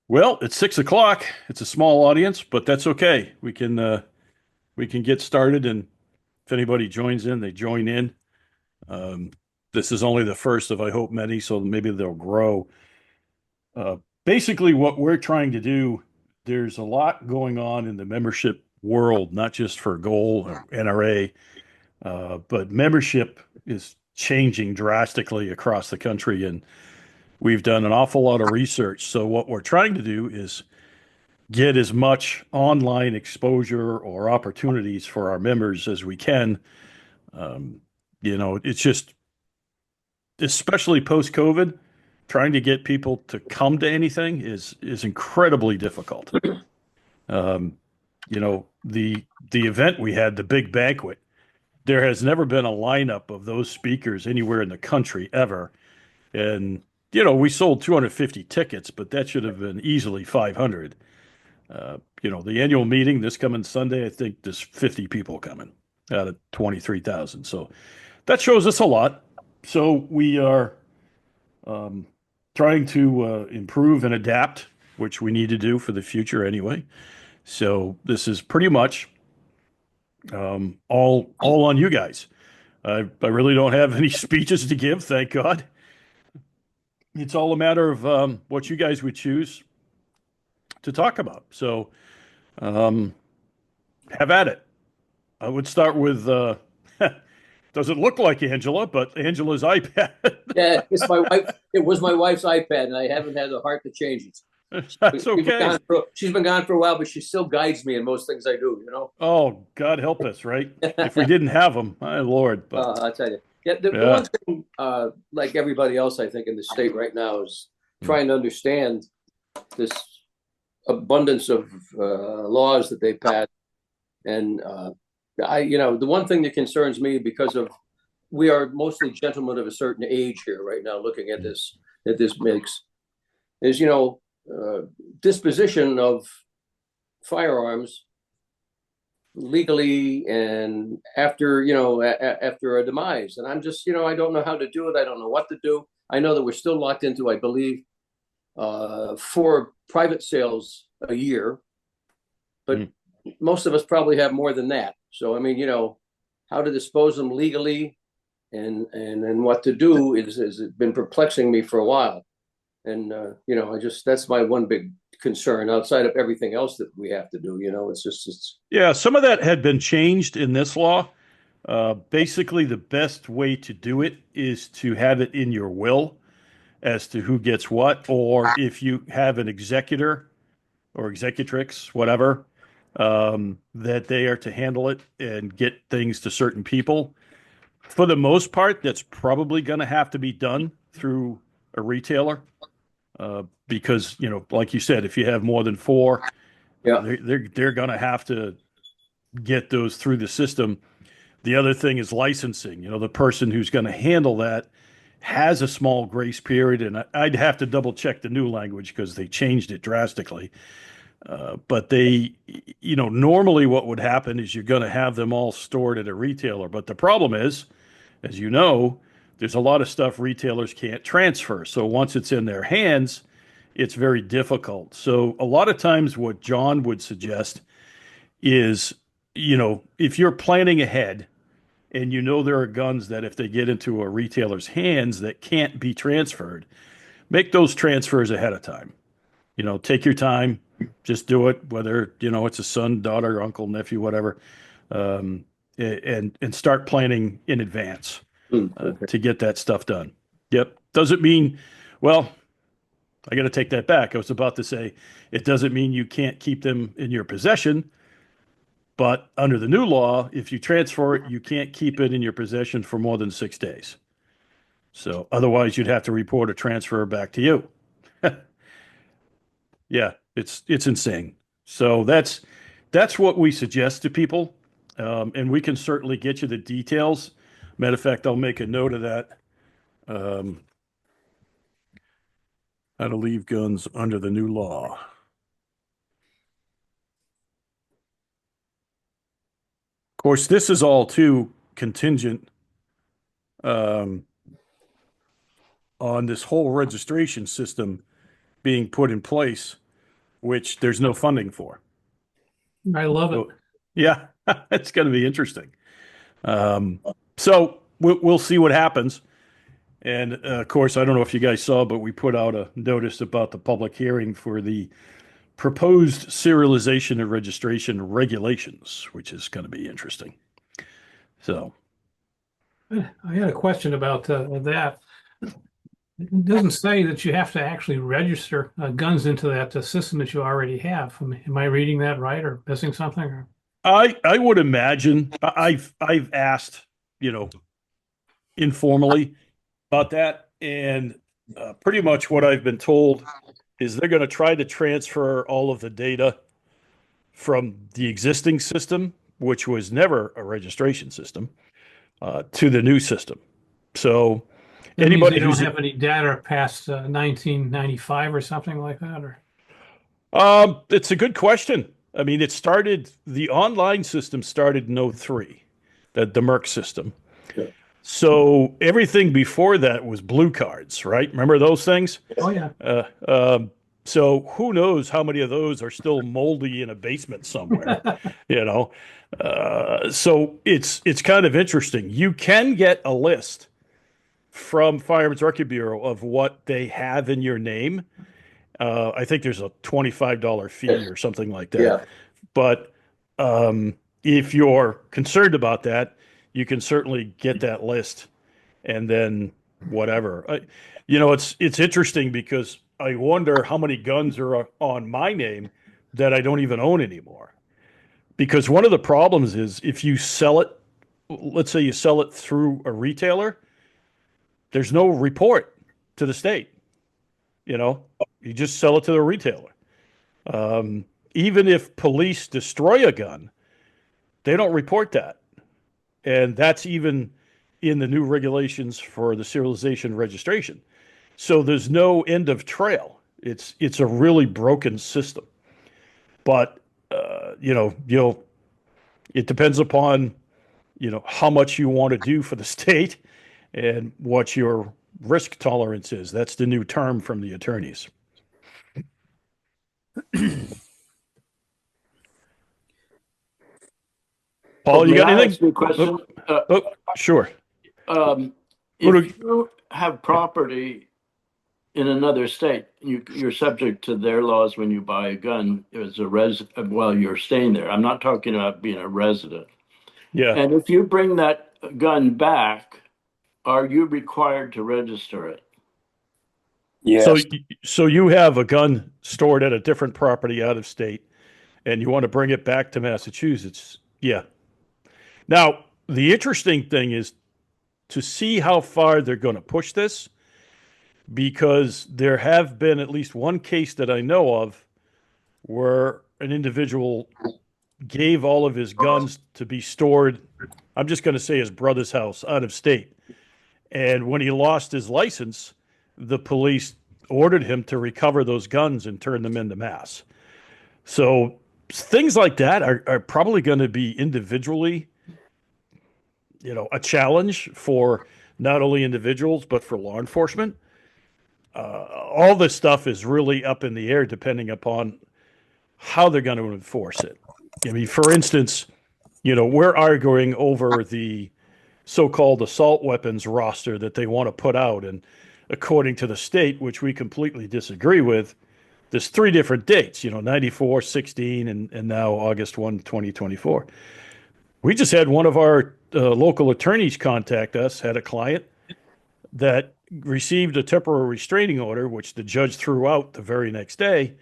Well, it's 6 o'clock. It's a small audience, but that's okay. We can get started, and if anybody joins in, they join in. Um, this is only the first of, I hope, many, so maybe they'll grow. Uh, Basically, what we're trying to do, there's a lot going on in the membership world, not just for Goal or NRA, but membership is changing drastically across the country, and we've done an awful lot of research. So what we're trying to do is get as much online exposure or opportunities for our members as we can. Um, it's just, especially post COVID, trying to get people to come to anything is incredibly difficult. Um, the event we had, the big banquet, there has never been a lineup of those speakers anywhere in the country ever. And we sold 250 tickets, but that should have been easily 500. The annual meeting this coming Sunday, I think there's 50 people coming out of 23,000. So that shows us a lot. So we are trying to improve and adapt, which we need to do for the future anyway. So this is pretty much all on you guys. I really don't have any speeches to give, thank God. It's all a matter of what you guys would choose to talk about. So um, have at it. I would start with doesn't look like Angela, but Angela's iPad. Yeah, it's my wife. It was my wife's iPad, and I haven't had the heart to change it. That's okay. She's been gone for a while, but she still guides me in most things I do. Oh, God help us, right? If we didn't have them, my Lord. But I'll tell you. Yeah, the one yeah, thing, like everybody else, I think in the state right now, is mm, trying to understand this abundance of laws that they passed. And the one thing that concerns me, because of we are mostly gentlemen of a certain age here right now, looking at mm, this mix, is disposition of firearms legally and after a demise. And I'm just, I don't know how to do it. I don't know what to do. I know that we're still locked into, I believe, 4 private sales a year, but mm. most of us probably have more than that. So I mean, how to dispose them legally and what to do is been perplexing me for a while. And I just that's my one big concern outside of everything else that we have to do. It's Yeah, some of that had been changed in this law. Basically, the best way to do it is to have it in your will as to who gets what, or if you have an executor or executrix, whatever, that they are to handle it and get things to certain people. For the most part, that's probably going to have to be done through a retailer, because, like you said, if you have more than four, yeah. they're going to have to get those through the system. The other thing is licensing. The person who's going to handle that has a small grace period, and I'd have to double check the new language because they changed it drastically. But normally what would happen is you're going to have them all stored at a retailer. But the problem is, as you know, there's a lot of stuff retailers can't transfer. So once it's in their hands, it's very difficult. So a lot of times what John would suggest is, if you're planning ahead and there are guns that if they get into a retailer's hands that can't be transferred, make those transfers ahead of time. Take your time, just do it, whether, it's a son, daughter, uncle, nephew, whatever, um, and start planning in advance Okay. to get that stuff done. Yep. Doesn't mean, well, I got to take that back. I was about to say it doesn't mean you can't keep them in your possession, but under the new law, if you transfer it, you can't keep it in your possession for more than 6 days. So otherwise, you'd have to report a transfer back to you. Yeah, it's insane. So that's what we suggest to people, and we can certainly get you the details. Matter of fact, I'll make a note of that. Um, how to leave guns under the new law. Of course, this is all too contingent um, on this whole registration system being put in place. which there's no funding for. I love it. So, yeah, it's going to be interesting. Um, so we'll see what happens. And of course, I don't know if you guys saw, but we put out a notice about the public hearing for the proposed serialization and registration regulations, which is going to be interesting. So, I had a question about that. It doesn't say that you have to actually register guns into that system that you already have. Am I reading that right or missing something? Or... I would imagine I've asked, informally about that, and pretty much what I've been told is they're going to try to transfer all of the data from the existing system, which was never a registration system, to the new system. So That means anybody they don't who's have any data past 1995 or something like that, or it's a good question. I mean, the online system started in '03, the Merck system. Yeah. So everything before that was blue cards, right? Remember those things? oh yeah, Uh, um, so who knows how many of those are still moldy in a basement somewhere, you know? So it's kind of interesting. You can get a list from Fireman's Record Bureau of what they have in your name. I think there's a $25 fee or something like that. Yeah. But if you're concerned about that, you can certainly get that list and then whatever. It's interesting because I wonder how many guns are on my name that I don't even own anymore. Because one of the problems is if you sell it, let's say you sell it through a retailer, there's no report to the state. You just sell it to the retailer. Even if police destroy a gun, they don't report that. And that's even in the new regulations for the serialization registration. So there's no end of trail. It's a really broken system. But it depends upon how much you want to do for the state and what your risk tolerance is. That's the new term from the attorneys. Paul, you May got I anything? ask you a question? Sure. Um, What do- if you have property in another state, you're subject to their laws when you buy a gun as a while you're staying there. I'm not talking about being a resident. Yeah. And if you bring that gun back, are you required to register it? So, Yes. so you have a gun stored at a different property out of state, and you want to bring it back to Massachusetts. Yeah. Now, the interesting thing is to see how far they're going to push this, because there have been at least one case that I know of where an individual gave all of his guns to be stored, I'm just going to say his brother's house out of state. And when he lost his license, the police ordered him to recover those guns and turn them into Mass. So things like that are probably going to be individually, a challenge for not only individuals, but for law enforcement. All this stuff is really up in the air depending upon how they're going to enforce it. I mean, for instance, we're arguing over the so-called assault weapons roster that they want to put out. And according to the state, which we completely disagree with, there's three different dates, 94, 16, and now August 1, 2024. We just had one of our local attorneys contact us, had a client that received a temporary restraining order, which the judge threw out the very next day.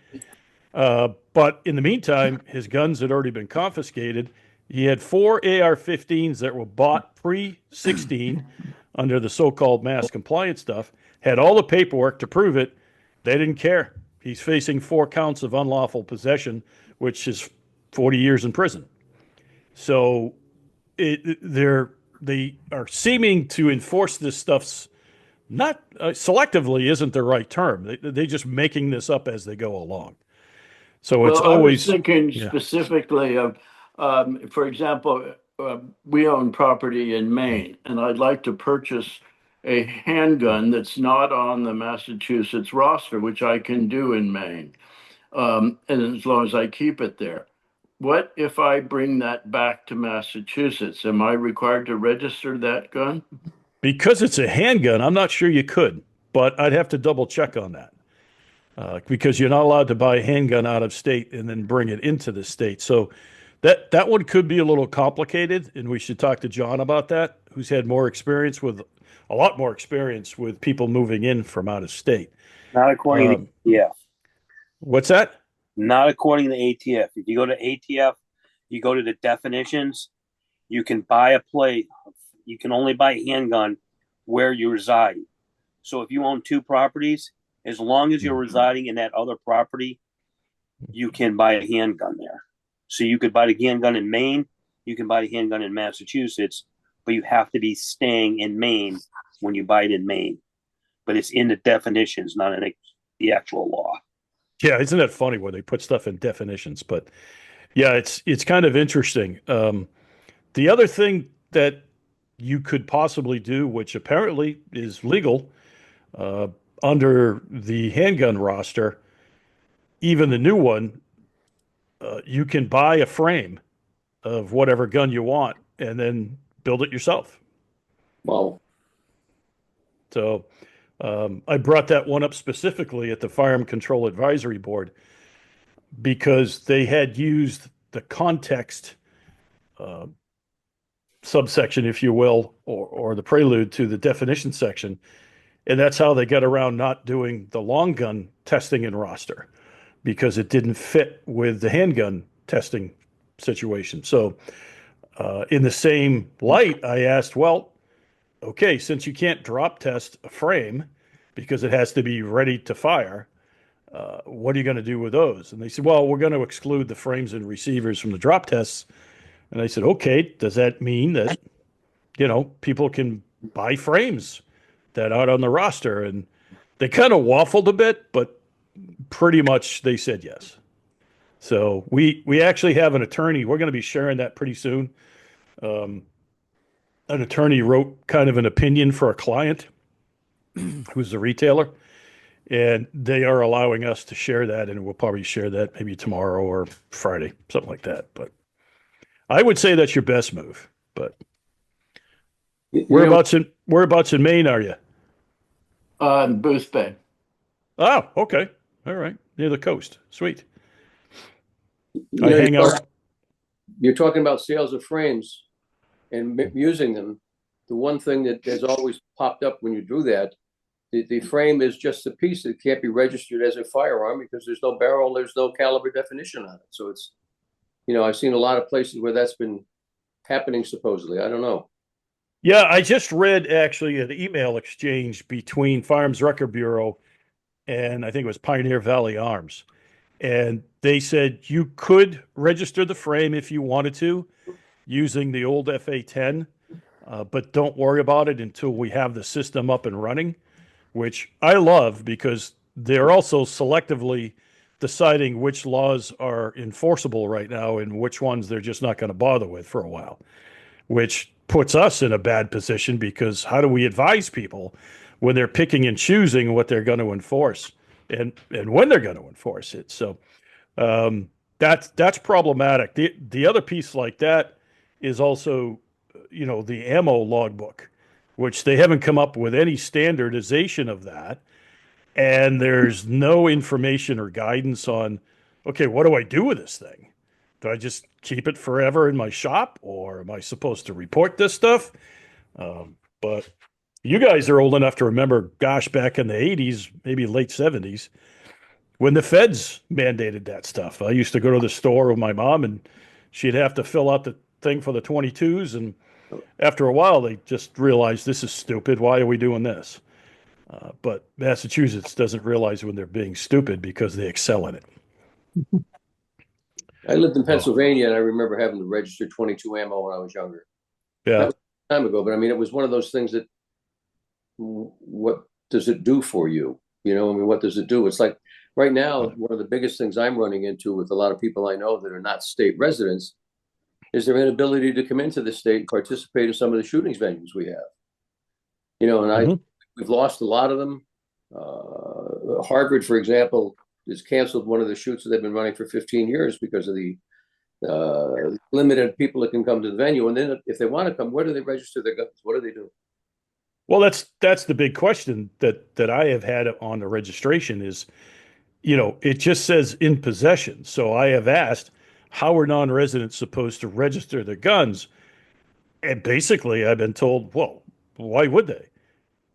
But in the meantime, his guns had already been confiscated. He had 4 AR-15s that were bought pre-16 under the so-called mass compliance stuff, had all the paperwork to prove it. They didn't care. He's facing 4 counts of unlawful possession, which is 40 years in prison. So they are seeming to enforce this stuff's not selectively isn't the right term. They're just making this up as they go along. So it's Well, I was always thinking yeah. specifically of, for example, we own property in Maine, and I'd like to purchase a handgun that's not on the Massachusetts roster, which I can do in Maine. and as long as I keep it there. What if I bring that back to Massachusetts? Am I required to register that gun? Because it's a handgun, I'm not sure you could, but I'd have to double check on that. Because you're not allowed to buy a handgun out of state and then bring it into the state. So that one could be a little complicated, and we should talk to John about that, who's had a lot more experience with people moving in from out of state. Not according to ATF. What's that? Not according to ATF. If you go to ATF, you go to the definitions, you can buy a plate. You can only buy a handgun where you reside. So if you own two properties, as long as you're residing in that other property, you can buy a handgun there. So you could buy the handgun in Maine, you can buy the handgun in Massachusetts, but you have to be staying in Maine when you buy it in Maine. But it's in the definitions, not in the actual law. Yeah, isn't that funny when they put stuff in definitions? But yeah, it's kind of interesting. The other thing that you could possibly do, which apparently is legal under the handgun roster, even the new one, you can buy a frame of whatever gun you want and then build it yourself. Well, So I brought that one up specifically at the Firearm Control Advisory Board because they had used the context subsection, if you will, or the prelude to the definition section. And that's how they got around not doing the long gun testing in roster because it didn't fit with the handgun testing situation. So in the same light, I asked, well, okay, since you can't drop test a frame because it has to be ready to fire, what are you going to do with those? And they said, well, we're going to exclude the frames and receivers from the drop tests. And I said, okay, does that mean that, people can buy frames that aren't on the roster? And they kind of waffled a bit, but pretty much they said yes. So we actually have an attorney. We're going to be sharing that pretty soon. An attorney wrote kind of an opinion for a client who's a retailer, and they are allowing us to share that, and we'll probably share that maybe tomorrow or Friday, something like that. But I would say that's your best move. But whereabouts in Maine are you? Booth Bay. Oh, okay. All right. Near the coast. Sweet. I hang out. You're talking about sales of frames and using them. The one thing that has always popped up when you do that, the frame is just a piece that can't be registered as a firearm because there's no barrel, there's no caliber definition on it. So it's, I've seen a lot of places where that's been happening supposedly. I don't know. Yeah, I just read actually an email exchange between Firearms Record Bureau and I think it was Pioneer Valley Arms. And they said you could register the frame if you wanted to using the old FA-10, but don't worry about it until we have the system up and running, which I love because they're also selectively deciding which laws are enforceable right now and which ones they're just not going to bother with for a while, which puts us in a bad position because how do we advise people when they're picking and choosing what they're going to enforce and when they're going to enforce it? So that's problematic. The other piece like that is also, the ammo logbook, which they haven't come up with any standardization of that. And there's no information or guidance on, okay, what do I do with this thing? Do I just keep it forever in my shop, or am I supposed to report this stuff? But you guys are old enough to remember, gosh, back in the 80s, maybe late 70s, when the feds mandated that stuff. I used to go to the store with my mom, and she'd have to fill out the thing for the 22s. And after a while, they just realized this is stupid. Why are we doing this? But Massachusetts doesn't realize when they're being stupid because they excel in it. I lived in Pennsylvania, and I remember having to register 22 ammo when I was younger. Yeah. That was a time ago, but I mean, it was one of those things that, what does it do for you? What does it do? It's like right now, one of the biggest things I'm running into with a lot of people I know that are not state residents is their inability to come into the state and participate in some of the shootings venues we have. And we've lost a lot of them. Harvard, for example, has canceled one of the shoots that they've been running for 15 years because of the limited people that can come to the venue. And then if they want to come, where do they register their guns? What do they do? Well, that's the big question that I have had on the registration is, it just says in possession. So I have asked, how are non-residents supposed to register their guns? And basically, I've been told, well, why would they?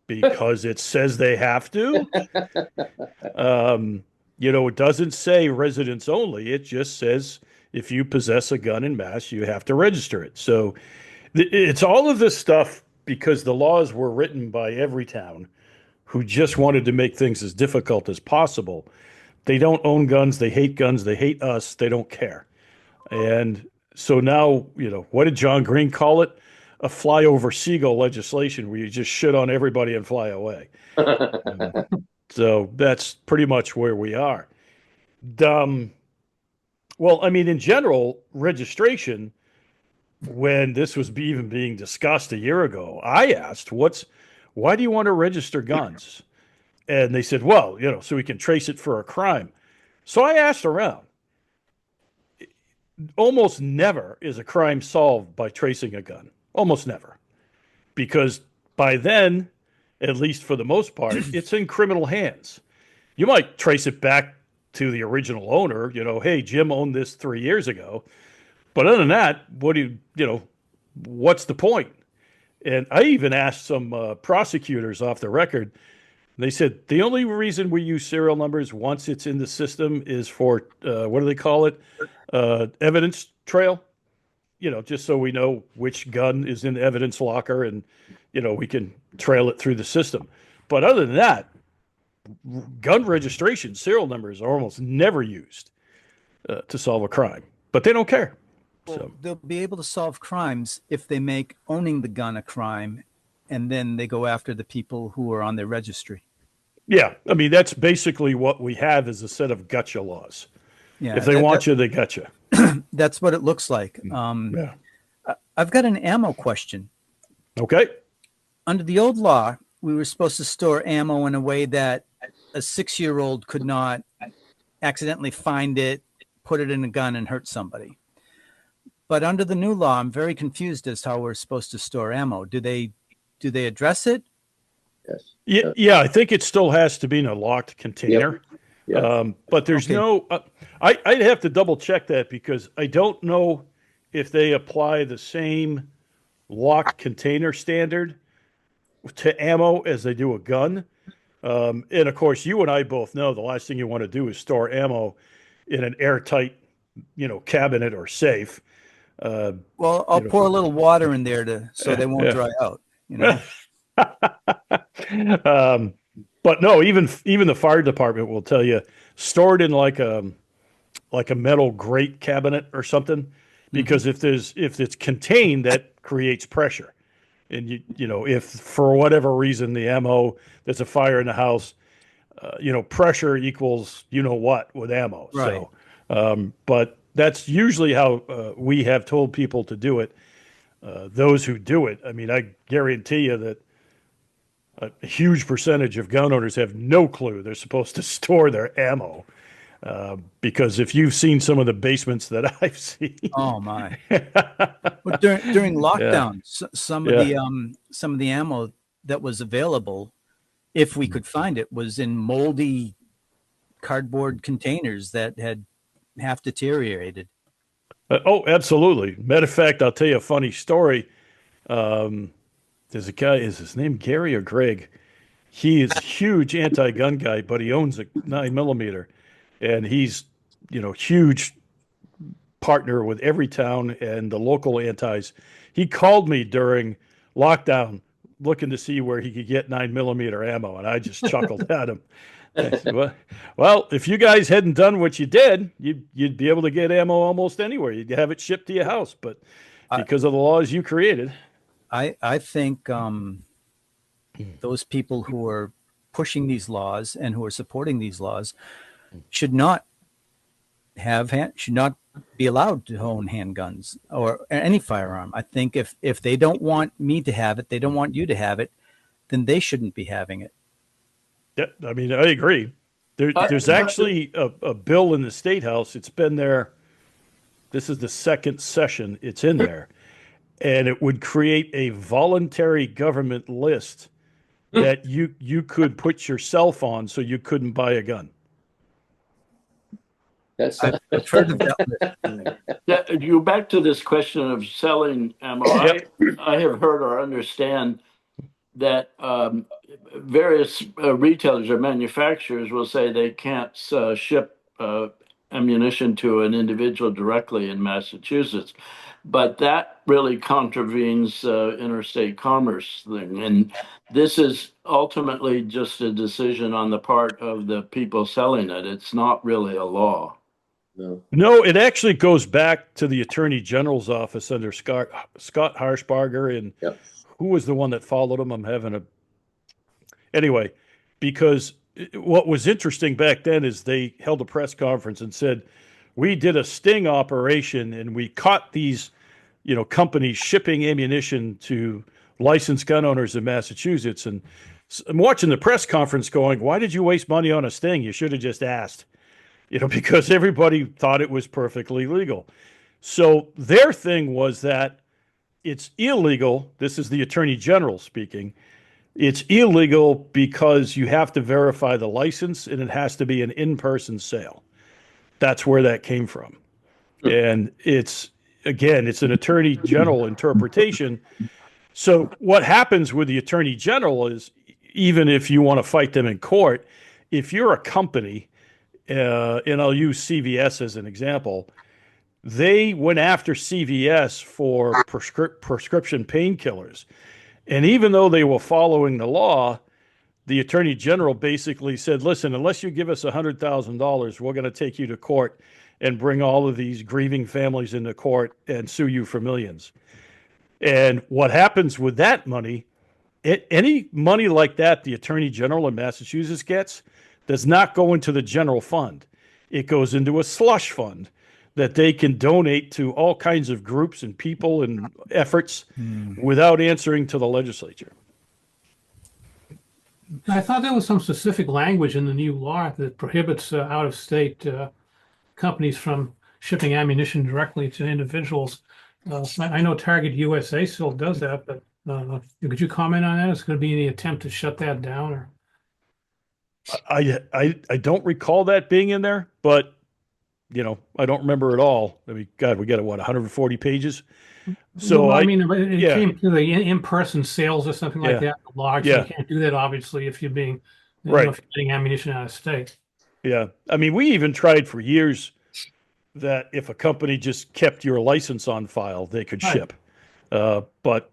Because it says they have to. It doesn't say residents only. It just says if you possess a gun in mass, you have to register it. So it's all of this stuff because the laws were written by every town who just wanted to make things as difficult as possible. They don't own guns. They hate us. They don't care. And so now, what did John Green call it? A flyover seagull legislation where you just shit on everybody and fly away. So that's pretty much where we are. Well, I mean, in general, registration, when this was even being discussed a year ago, I asked, why do you want to register guns? And they said, well, so we can trace it for a crime. So I asked around. Almost never is a crime solved by tracing a gun. Almost never. Because by then, at least for the most part, it's in criminal hands. You might trace it back to the original owner, hey, Jim owned this 3 years ago. But other than that, what's the point? And I even asked some prosecutors off the record. They said the only reason we use serial numbers once it's in the system is for, what do they call it? Evidence trail, just so we know which gun is in the evidence locker and, we can trail it through the system. But other than that, gun registration serial numbers are almost never used to solve a crime, but they don't care. Well, So they'll be able to solve crimes if they make owning the gun a crime, and then they go after the people who are on their registry. yeah, I mean, that's basically what we have is a set of gotcha laws. Yeah, If they want you, they got you. that's what it looks like. Yeah. I've got an ammo question. Okay. Under the old law, we were supposed to store ammo in a way that a 6-year-old could not accidentally find it, put it in a gun, and hurt somebody. But under the new law, I'm very confused as to how we're supposed to store ammo. Do they address it? Yes. Yeah, I think it still has to be in a locked container. Yeah. But there's Okay. no, I'd have to double check that because I don't know if they apply the same locked container standard to ammo as they do a gun. And of course, you and I both know the last thing you want to do is store ammo in an airtight, cabinet or safe. Well, I'll pour a little water in there so they won't Yeah. dry out. But no, even the fire department will tell you store it in like a metal grate cabinet or something, because if it's contained, that creates pressure, and if for whatever reason the ammo, there's a fire in the house, pressure equals what with ammo. Right. So, but that's usually how we have told people to do it. Those who do it, I mean, I guarantee you that a huge percentage of gun owners have no clue they're supposed to store their ammo. Because if you've seen some of the basements that I've seen, Oh my! But during lockdown, some of the ammo that was available, if we could find it, was in moldy cardboard containers that had half deteriorated. oh, absolutely. Matter of fact, I'll tell you a funny story. There's a guy, is his name Gary or Greg? He is a huge anti-gun guy, but he owns a 9mm, and he's, huge partner with every town and the local antis. He called me during lockdown looking to see where he could get 9mm ammo, and I just chuckled at him. I said, well, if you guys hadn't done what you did, you'd be able to get ammo almost anywhere. You'd have it shipped to your house, but because of the laws you created. I think those people who are pushing these laws and who are supporting these laws should not be allowed to own handguns or any firearm. I think if they don't want me to have it, they don't want you to have it, then they shouldn't be having it. Yeah, I mean, I agree. There's actually a bill in the State House. It's been there. This is the second session it's in there. And it would create a voluntary government list that you could put yourself on so you couldn't buy a gun. That's I've heard of that. Yeah, you back to this question of selling ammo. Yep. I have heard or understand that various retailers or manufacturers will say they can't ship ammunition to an individual directly in Massachusetts, but that really contravenes interstate commerce thing. And this is ultimately just a decision on the part of the people selling it. It's not really a law. no. No, it actually goes back to the Attorney General's office under Scott Harshbarger, and Yep. who was the one that followed him? I'm having a anyway, because what was interesting back then is they held a press conference and said, we did a sting operation and we caught these, companies shipping ammunition to licensed gun owners in Massachusetts. And I'm watching the press conference going, why did you waste money on a sting? You should have just asked, because everybody thought it was perfectly legal. So their thing was that it's illegal. This is the Attorney General speaking. It's illegal because you have to verify the license and it has to be an in-person sale. That's where that came from. And it's an Attorney General interpretation. So what happens with the Attorney General is, even if you want to fight them in court, if you're a company, and I'll use CVS as an example, they went after CVS for prescription painkillers. And even though they were following the law, the Attorney General basically said, listen, unless you give us $100,000, we're going to take you to court and bring all of these grieving families into court and sue you for millions. And what happens with that money, any money like that the Attorney General in Massachusetts gets does not go into the general fund. It goes into a slush fund that they can donate to all kinds of groups and people and efforts without answering to the legislature. I thought there was some specific language in the new law that prohibits out-of-state companies from shipping ammunition directly to individuals. I know Target USA still does that, but could you comment on that? Is there going to be any attempt to shut that down? Or I don't recall that being in there, but I don't remember it all. I mean, God, we got 140 pages. So well, I mean, it yeah. came to the in-person sales or something like that. Large, so Yeah. you can't do that obviously if you're being Right. if you're getting ammunition out of state. Yeah. I mean, we even tried for years that if a company just kept your license on file, they could Right. ship. But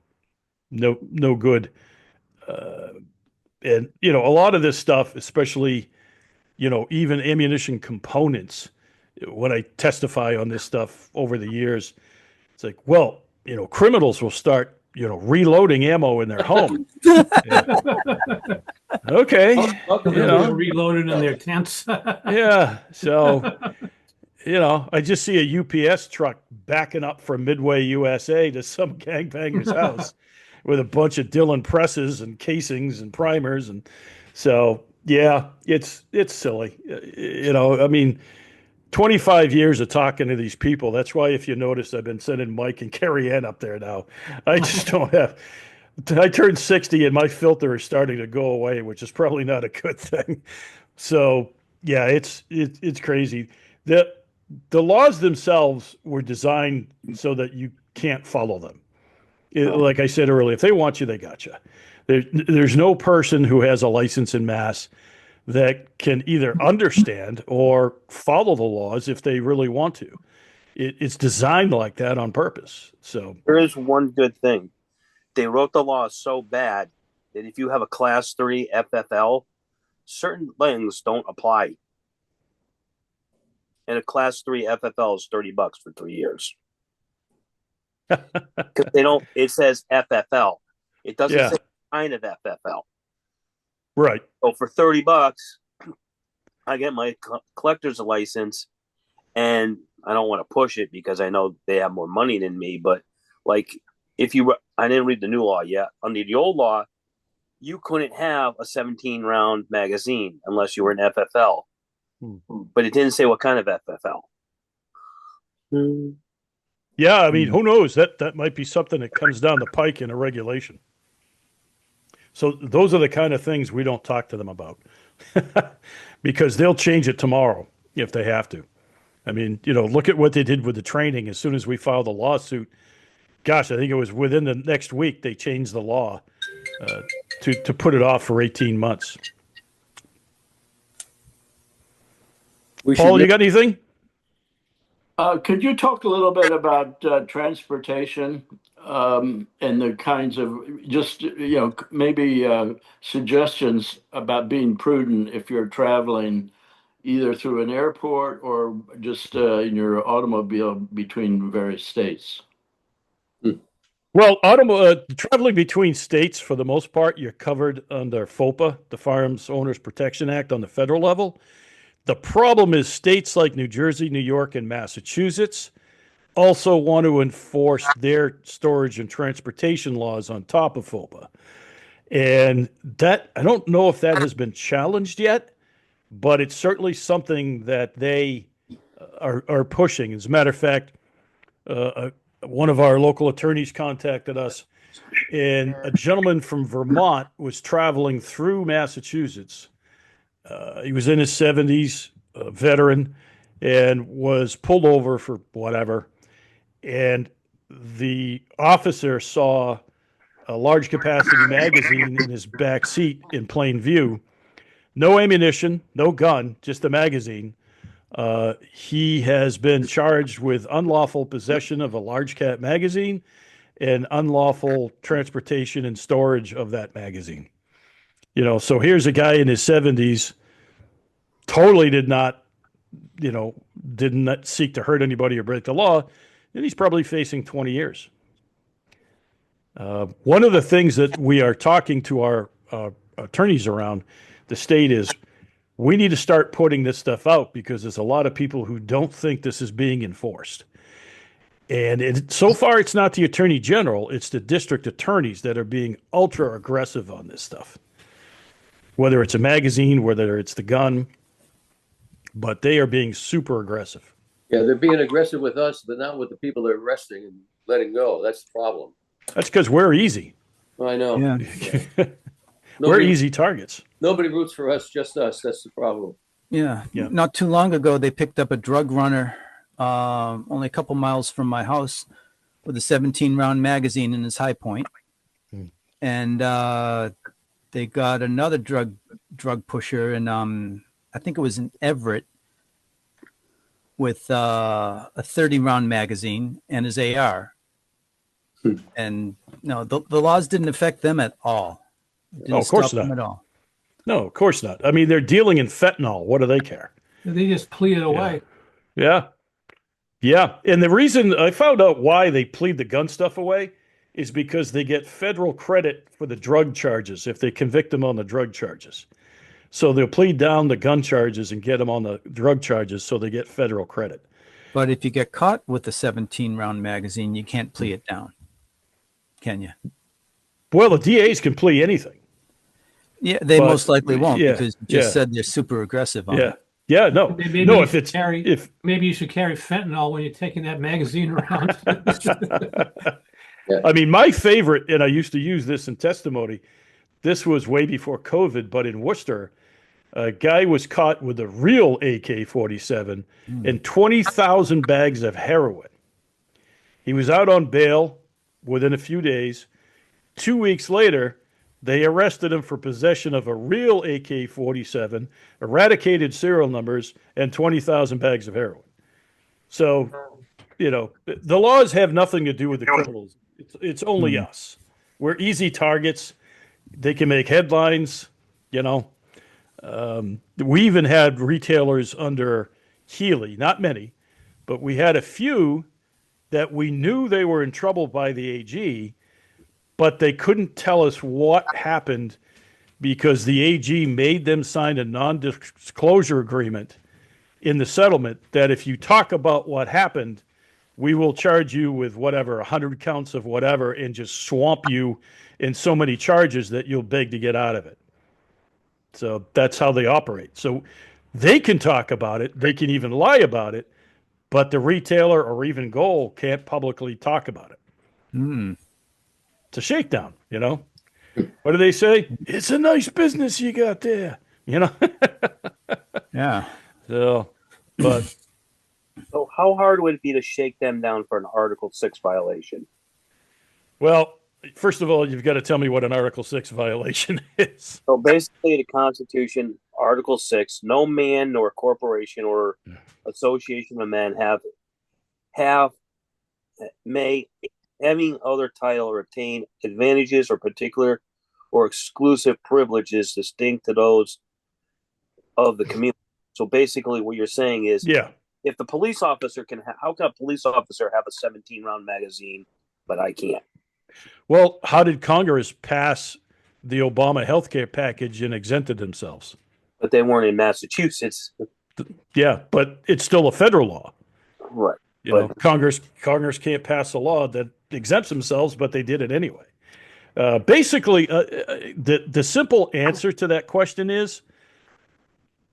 no good. And a lot of this stuff, especially, even ammunition components, when I testify on this stuff over the years, it's like, well, criminals will start, reloading ammo in their home. Okay. They're reloaded in their tents. Yeah. So, I just see a UPS truck backing up from Midway, USA to some gangbanger's house with a bunch of Dillon presses and casings and primers. And so, yeah, it's silly. I mean, 25 years of talking to these people. That's why, if you notice, I've been sending Mike and Carrie Ann up there now. I just don't have. I turned 60 and my filter is starting to go away, which is probably not a good thing. So yeah, it's crazy. The laws themselves were designed so that you can't follow them. Like I said earlier, if they want you, they got you. There's no person who has a license in Mass that can either understand or follow the laws if they really want to. It's designed like that on purpose. So there is one good thing. They wrote the law so bad that if you have a Class 3 FFL, certain things don't apply. And a Class 3 FFL is $30 for 3 years. Because it says FFL. It doesn't say kind of FFL. Right. So for $30, I get my collector's license, and I don't want to push it because I know they have more money than me. But like, I didn't read the new law yet. Under the old law, you couldn't have a 17-round magazine unless you were an FFL. but it didn't say what kind of FFL. Yeah, I mean, who knows? That might be something that comes down the pike in a regulation. So those are the kind of things we don't talk to them about because they'll change it tomorrow if they have to. I mean, look at what they did with the training. As soon as we filed a lawsuit, gosh, I think it was within the next week they changed the law uh, to put it off for 18 months. Paul, you got anything? Could you talk a little bit about transportation and the kinds of just, maybe suggestions about being prudent if you're traveling either through an airport or just in your automobile between various states? Well, traveling between states, for the most part, you're covered under FOPA, the Firearms Owners Protection Act, on the federal level. The problem is states like New Jersey, New York, and Massachusetts also want to enforce their storage and transportation laws on top of FOPA. And that, I don't know if that has been challenged yet, but it's certainly something that they are pushing. As a matter of fact, one of our local attorneys contacted us, and a gentleman from Vermont was traveling through Massachusetts. He was in his 70s, a veteran, and was pulled over for whatever. And the officer saw a large capacity magazine in his back seat in plain view. No ammunition, no gun, just a magazine. He has been charged with unlawful possession of a large cap magazine and unlawful transportation and storage of that magazine. So here's a guy in his 70s, totally did not seek to hurt anybody or break the law, and he's probably facing 20 years. One of the things that we are talking to our attorneys around the state is we need to start putting this stuff out because there's a lot of people who don't think this is being enforced. And so far, it's not the attorney general, it's the district attorneys that are being ultra aggressive on this stuff. Whether it's a magazine, whether it's the gun, but they are being super aggressive. Yeah, they're being aggressive with us, but not with the people they're arresting and letting go. That's the problem. That's because we're easy. I know. Yeah. We're easy targets. Nobody roots for us, just us. That's the problem. Yeah. Not too long ago, they picked up a drug runner only a couple miles from my house with a 17-round magazine in his high point. And they got another drug pusher, and I think it was in Everett, with a 30-round magazine and his AR. And no, the laws didn't affect them at all. No, of course not. At all. No, of course not. I mean, they're dealing in fentanyl. What do they care? They just plead it away. Yeah. And the reason I found out why they plead the gun stuff away is because they get federal credit for the drug charges if they convict them on the drug charges. So they'll plead down the gun charges and get them on the drug charges so they get federal credit. But if you get caught with the 17-round magazine, you can't plea it down, can you? Well, the DAs can plea anything. Yeah, they most likely won't because you just said they're super aggressive on it. Yeah, no. Maybe you should carry fentanyl when you're taking that magazine around. I mean, my favorite, and I used to use this in testimony, this was way before COVID, but in Worcester, a guy was caught with a real AK-47 and 20,000 bags of heroin. He was out on bail within a few days. 2 weeks later, they arrested him for possession of a real AK-47, eradicated serial numbers, and 20,000 bags of heroin. So, the laws have nothing to do with the criminals. It's only us. We're easy targets. They can make headlines, We even had retailers under Healy, not many, but we had a few that we knew they were in trouble by the AG, but they couldn't tell us what happened because the AG made them sign a non-disclosure agreement in the settlement that if you talk about what happened, we will charge you with whatever, 100 counts of whatever, and just swamp you in so many charges that you'll beg to get out of it. So that's how they operate. So They can talk about it. They can even lie about it, but the retailer or even Goal can't publicly talk about it. Hmm. It's a shakedown, you know? What do they say? It's a nice business you got there, you know? Yeah. So, but So how hard would it be to shake them down for an Article 6 violation? well, first of all, you've got to tell me what an Article 6 violation is. So basically, the Constitution, Article 6, no man nor corporation or association of men have may any other title or obtain advantages or particular or exclusive privileges distinct to those of the community. So basically, what you're saying is, Yeah. if the police officer how can a police officer have a 17-round magazine, but I can't? Well, how did Congress pass the Obama healthcare package and exempted themselves? But they weren't in Massachusetts, Yeah, but it's still a federal law. right? You But know, Congress can't pass a law that exempts themselves, but they did it anyway. Basically, the simple answer to that question is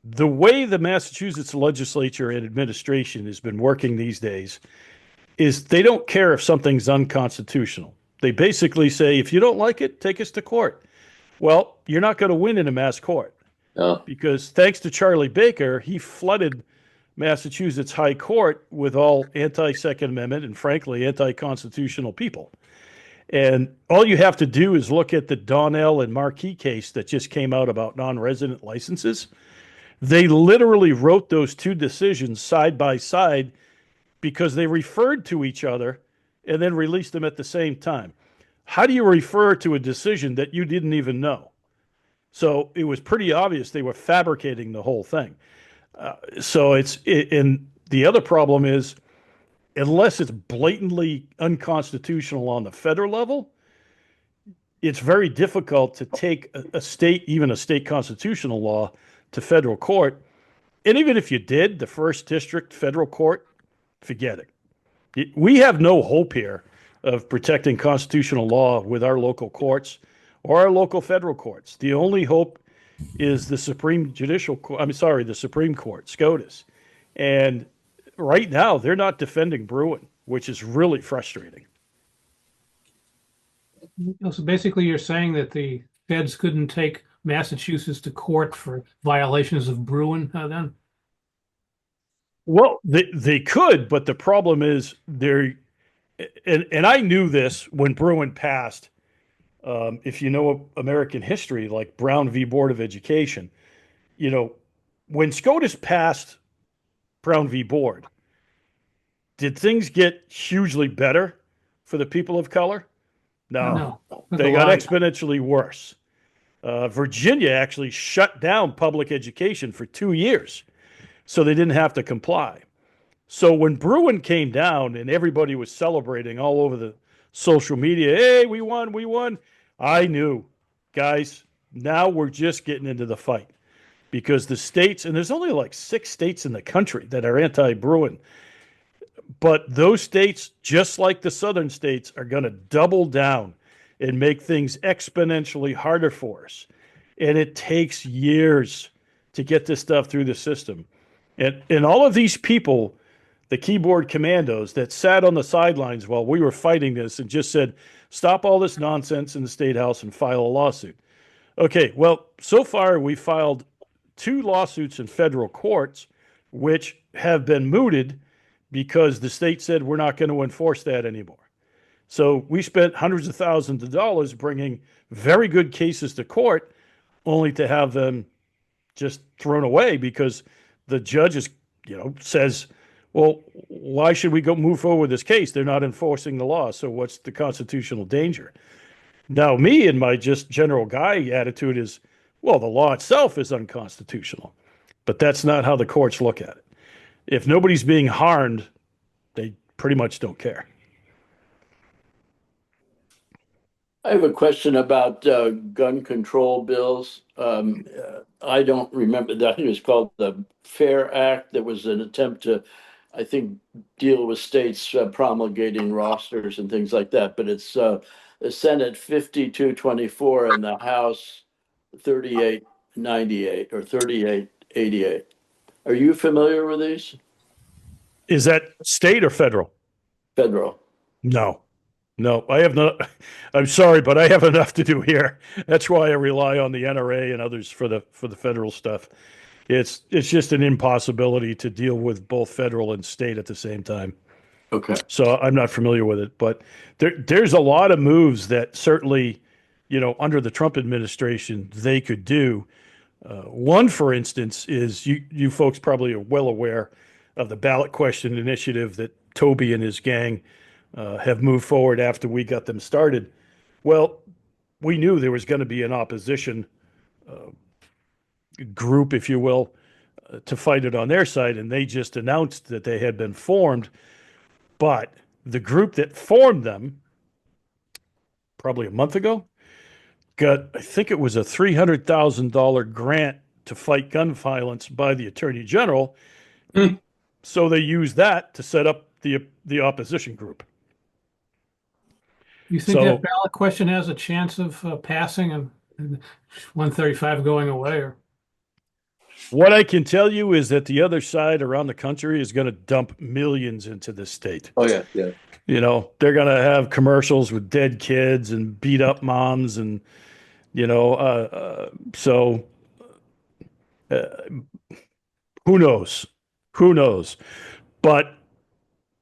the way the Massachusetts legislature and administration has been working these days is they don't care if something's unconstitutional. They basically say, if you don't like it, take us to court. Well, you're not going to win in a mass court because thanks to Charlie Baker, he flooded Massachusetts High Court with all anti-Second Amendment and frankly anti-constitutional people. And all you have to do is look at the Donnell and Marquis case that just came out about non-resident licenses. They literally wrote those two decisions side by side because they referred to each other and then released them at the same time. How do you refer to a decision that you didn't even know? So it was pretty obvious they were fabricating the whole thing. And the other problem is, unless it's blatantly unconstitutional on the federal level, it's very difficult to take a state, even a state constitutional law, to federal court. And even if you did, the first district federal court, forget it. We have no hope here of protecting constitutional law with our local courts or our local federal courts. The only hope is the Supreme Judicial Court. I'm sorry, the Supreme Court, SCOTUS. And right now, they're not defending Bruin, which is really frustrating. So basically, you're saying that the feds couldn't take Massachusetts to court for violations of Bruin then? Well, they could, but the problem is they're, and I knew this when Bruin passed. If you know American history, like Brown v. Board of Education, you know, when SCOTUS passed Brown v. Board, did things get hugely better for the people of color? No, they got exponentially worse. Virginia actually shut down public education for 2 years, so they didn't have to comply. So when Bruin came down and everybody was celebrating all over the social media, hey, we won, I knew, guys, now we're just getting into the fight because the states, and there's only like 6 states in the country that are anti-Bruin, but those states, just like the southern states, are going to double down and make things exponentially harder for us. And it takes years to get this stuff through the system. And all of these people, the keyboard commandos that sat on the sidelines while we were fighting this and just said, stop all this nonsense in the State House and file a lawsuit. Okay, well, so far we filed 2 lawsuits in federal courts, which have been mooted because the state said we're not going to enforce that anymore. So we spent hundreds of thousands of dollars bringing very good cases to court, only to have them just thrown away because the judge is, says, well, why should we go move forward with this case? They're not enforcing the law. So what's the constitutional danger? Now, me and my just general guy attitude is, well, the law itself is unconstitutional, but that's not how the courts look at it. If nobody's being harmed, they pretty much don't care. I have a question about gun control bills. I don't remember that. I think it was called the FAIR Act. That was an attempt to, I think, deal with states promulgating rosters and things like that. But it's the Senate 5224 and the House 3898 or 3888. Are you familiar with these? Is that state or federal? Federal. No, no, I have not. I'm sorry, but I have enough to do here. That's why I rely on the NRA and others for the federal stuff. It's just an impossibility to deal with both federal and state at the same time. Okay. So I'm not familiar with it, but there's a lot of moves that certainly, under the Trump administration they could do. One, for instance, is you folks probably are well aware of the ballot question initiative that Toby and his gang have moved forward after we got them started. Well, we knew there was going to be an opposition group, if you will, to fight it on their side, and they just announced that they had been formed. But the group that formed them, probably a month ago, got, I think it was a $300,000 grant to fight gun violence by the Attorney General. Hmm. So they used that to set up the opposition group. You think So- that ballot question has a chance of passing and 135 going away? Or What I can tell you is that the other side around the country is going to dump millions into this state. Oh yeah, yeah. They're going to have commercials with dead kids and beat up moms, and so who knows? Who knows? But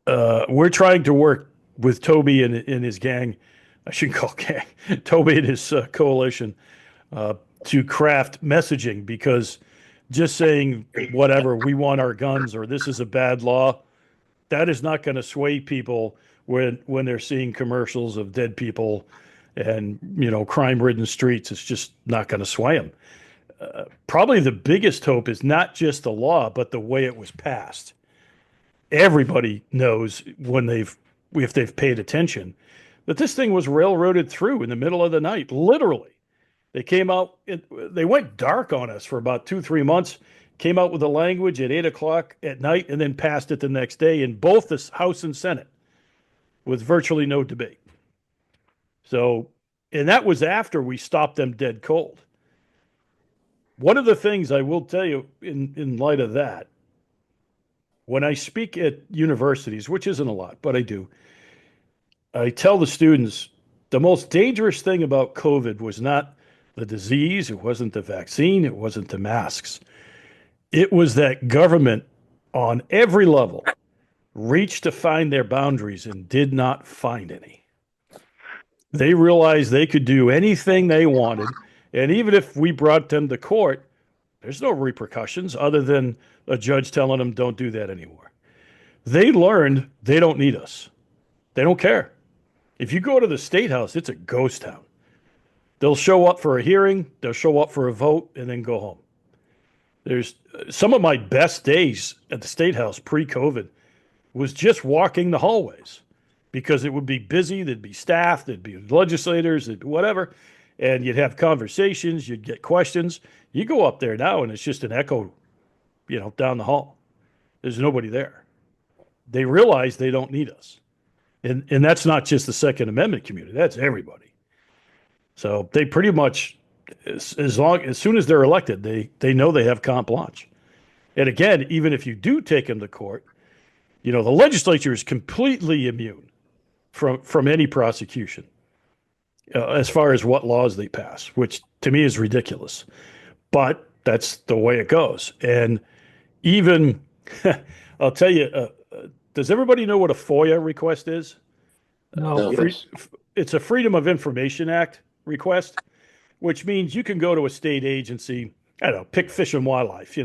we're trying to work with Toby and his gang. I shouldn't call gang. Toby and his coalition to craft messaging, because just saying whatever, we want our guns, or this is a bad law, that is not going to sway people when they're seeing commercials of dead people and crime-ridden streets. It's just not going to sway them. Probably the biggest hope is not just the law, but the way it was passed. Everybody knows if they've paid attention, that this thing was railroaded through in the middle of the night, literally. They came out, they went dark on us for about 2-3 months, came out with the language at 8 o'clock at night, and then passed it the next day in both the House and Senate with virtually no debate. So, and that was after we stopped them dead cold. One of the things I will tell you in light of that, when I speak at universities, which isn't a lot, but I do, I tell the students the most dangerous thing about COVID was not the disease, it wasn't the vaccine, it wasn't the masks. It was that government on every level reached to find their boundaries and did not find any. They realized they could do anything they wanted, and even if we brought them to court, there's no repercussions other than a judge telling them don't do that anymore. They learned they don't need us. They don't care. If you go to the State House, it's a ghost town. They'll show up for a hearing, they'll show up for a vote, and then go home. There's some of my best days at the State House pre-COVID was just walking the hallways, because it would be busy, there'd be staff, there'd be legislators, there'd be whatever, and you'd have conversations, you'd get questions. You go up there now and it's just an echo, down the hall. There's nobody there. They realize they don't need us. And that's not just the Second Amendment community, that's everybody. So they pretty much, as soon as they're elected, they know they have carte blanche. And again, even if you do take them to court, the legislature is completely immune from any prosecution as far as what laws they pass, which to me is ridiculous. But that's the way it goes. And even, I'll tell you, does everybody know what a FOIA request is? no, Yes. It's a Freedom of Information Act request, which means you can go to a state agency, I don't know, pick Fish and Wildlife,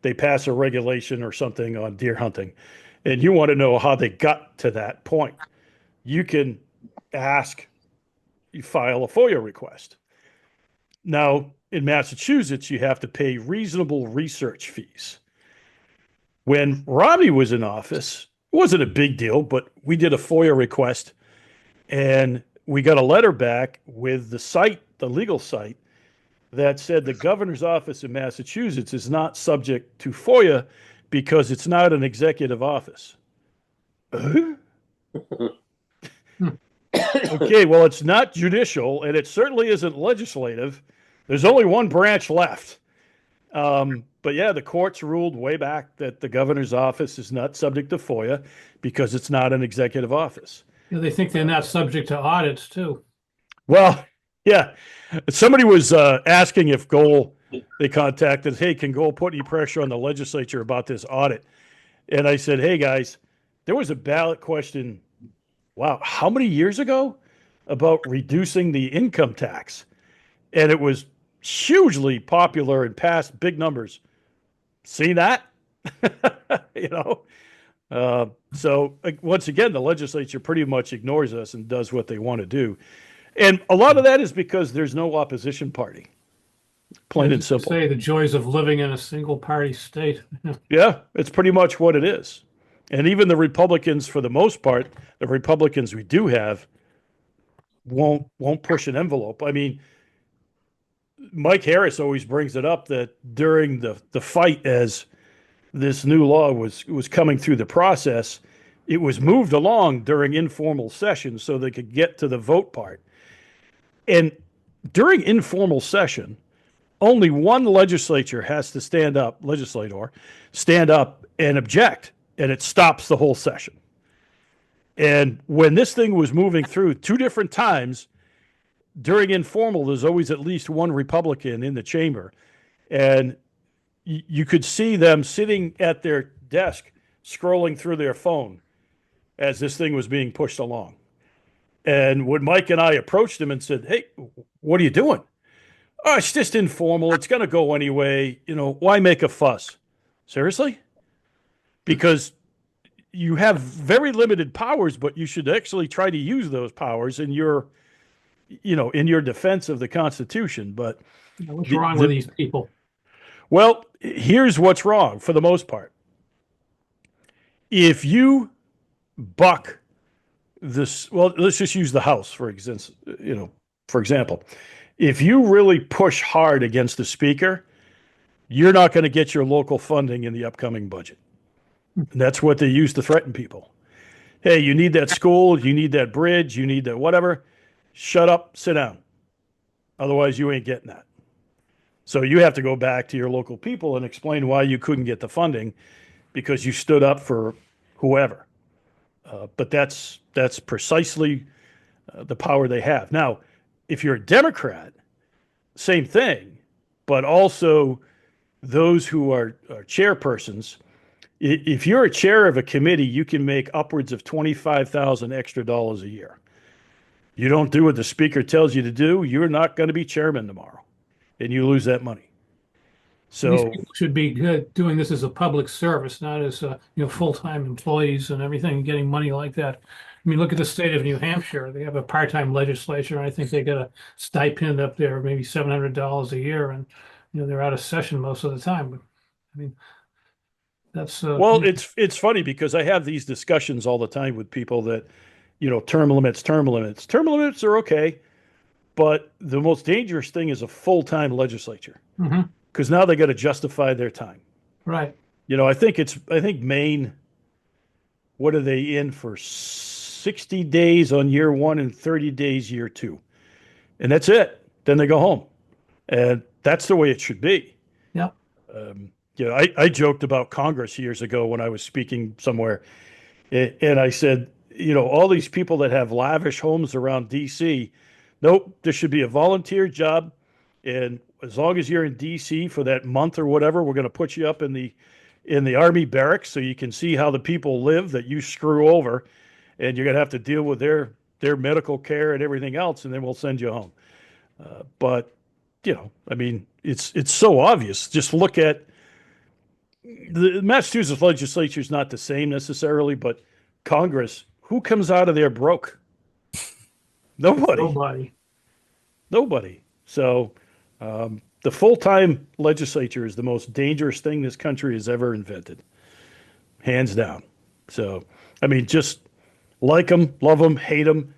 they pass a regulation or something on deer hunting, and you want to know how they got to that point. You can you file a FOIA request. Now, in Massachusetts, you have to pay reasonable research fees. When Romney was in office, it wasn't a big deal, but we did a FOIA request and we got a letter back with the legal site that said the governor's office in Massachusetts is not subject to FOIA because it's not an executive office. Okay, well, it's not judicial and it certainly isn't legislative. There's only one branch left. but yeah, the courts ruled way back that the governor's office is not subject to FOIA because it's not an executive office. You know, they think they're not subject to audits too. Well, yeah, somebody was asking if Goal, they contacted, hey, can Goal put any pressure on the legislature about this audit? And I said, hey guys, there was a ballot question, wow, how many years ago about reducing the income tax? And it was hugely popular and passed big numbers. See that? you know? So once again, the legislature pretty much ignores us and does what they want to do. And a lot of that is because there's no opposition party. Plain and As you simple. say, the joys of living in a single party state. Yeah, it's pretty much what it is. And even the Republicans, for the most part, the Republicans we do have won't push an envelope. I mean, Mike Harris always brings it up that during the fight as this new law was coming through the process, it was moved along during informal sessions so they could get to the vote part. And during informal session, only one legislator has to stand up and object, and it stops the whole session. And when this thing was moving through two different times during informal, there's always at least one Republican in the chamber. And you could see them sitting at their desk, scrolling through their phone as this thing was being pushed along. And when Mike and I approached him and said, hey, what are you doing? Oh, it's just informal. It's going to go anyway. You know, why make a fuss? Seriously? Because you have very limited powers, but you should actually try to use those powers in your defense of the Constitution. But What's wrong with these people? well, here's what's wrong for the most part. If you buck this, well, let's just use the House for example. If you really push hard against the speaker, you're not going to get your local funding in the upcoming budget. And that's what they use to threaten people. Hey, you need that school, you need that bridge, you need that whatever. Shut up, sit down. Otherwise, you ain't getting that. So you have to go back to your local people and explain why you couldn't get the funding because you stood up for whoever. But that's precisely the power they have. Now, if you're a Democrat, same thing, but also those who are chairpersons. If you're a chair of a committee, you can make upwards of $25,000 extra a year. You don't do what the speaker tells you to do, you're not going to be chairman tomorrow, and you lose that money. So these people should be good doing this as a public service, not as full-time employees and everything, getting money like that. I mean, look at the state of New Hampshire. They have a part-time legislature, and I think they get a stipend up there, maybe $700 a year, and they're out of session most of the time. But I mean, that's well, it's funny because I have these discussions all the time with people that, term limits are okay, but the most dangerous thing is a full-time legislature because now they got to justify their time. Right. I think Maine, what are they in for 60 days on year one and 30 days year two, and that's it. Then they go home, and that's the way it should be. Yeah. I joked about Congress years ago when I was speaking somewhere, and I said, all these people that have lavish homes around D.C., nope, this should be a volunteer job, and as long as you're in D.C. for that month or whatever, we're going to put you up in the Army barracks so you can see how the people live that you screw over, and you're going to have to deal with their medical care and everything else, and then we'll send you home. But I mean, it's so obvious. Just look at the Massachusetts legislature is not the same necessarily, but Congress, who comes out of there broke? Nobody. So the full-time legislature is the most dangerous thing this country has ever invented, hands down. So, I mean, just like them, love them, hate them.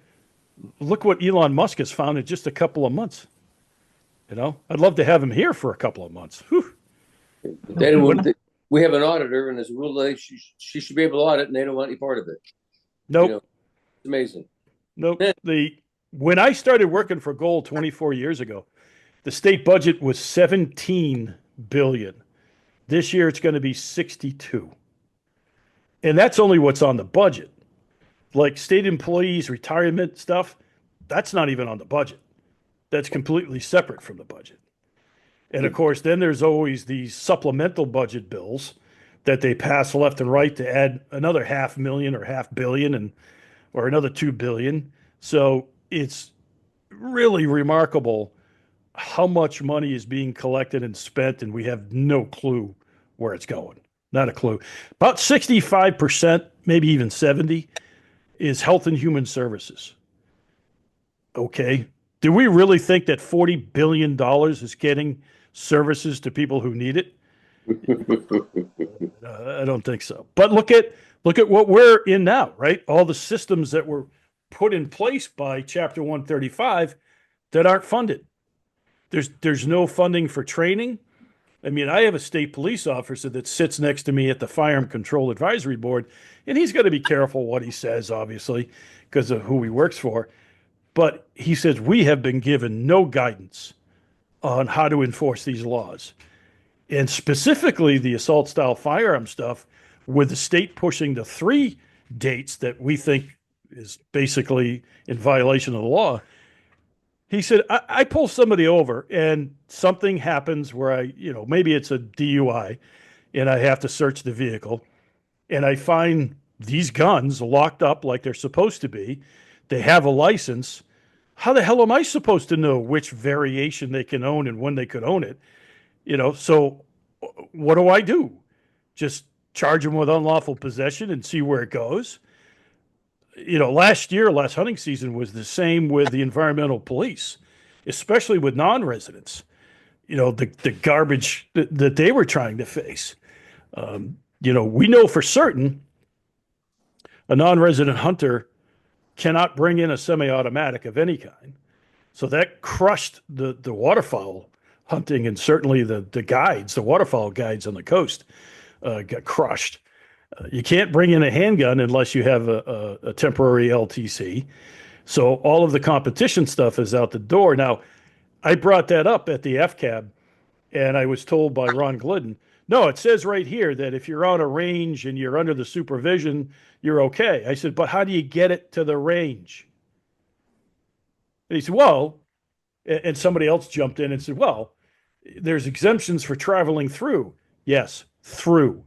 Look what Elon Musk has found in just a couple of months. I'd love to have him here for a couple of months. Whew. We have an auditor, and as a rule, she should be able to audit, and they don't want any part of it. Nope. It's amazing. Nope. When I started working for Gold 24 years ago, the state budget was $17 billion. This year it's going to be 62. And that's only what's on the budget. Like state employees, retirement stuff, that's not even on the budget. That's completely separate from the budget. And of course, then there's always these supplemental budget bills that they pass left and right to add another 500,000 or 500,000 and or another 2 billion. So it's really remarkable how much money is being collected and spent, and we have no clue where it's going. Not a clue. About 65%, maybe even 70, is health and human services. Okay. Do we really think that $40 billion is getting services to people who need it? I don't think so. But look at what we're in now, right? All the systems that were put in place by Chapter 135 that aren't funded. There's no funding for training. I mean, I have a state police officer that sits next to me at the Firearm Control Advisory Board, and he's got to be careful what he says, obviously, because of who he works for. But he says we have been given no guidance on how to enforce these laws. And specifically the assault style firearm stuff, with the state pushing the 3 dates that we think is basically in violation of the law. He said, I pull somebody over and something happens where maybe it's a DUI and I have to search the vehicle and I find these guns locked up like they're supposed to be. They have a license. How the hell am I supposed to know which variation they can own and when they could own it? So what do I do? Just charge them with unlawful possession and see where it goes? Last hunting season was the same with the environmental police, especially with non-residents, the garbage that they were trying to face. We know for certain a non-resident hunter cannot bring in a semi-automatic of any kind. So that crushed the waterfowl hunting, and certainly the waterfowl guides on the coast got crushed. You can't bring in a handgun unless you have a temporary LTC. So all of the competition stuff is out the door. Now, I brought that up at the FCAB, and I was told by Ron Glidden, no, it says right here that if you're on a range and you're under the supervision, you're okay. I said, but how do you get it to the range? And he said, well, and somebody else jumped in and said, well, there's exemptions for traveling through. Yes, through,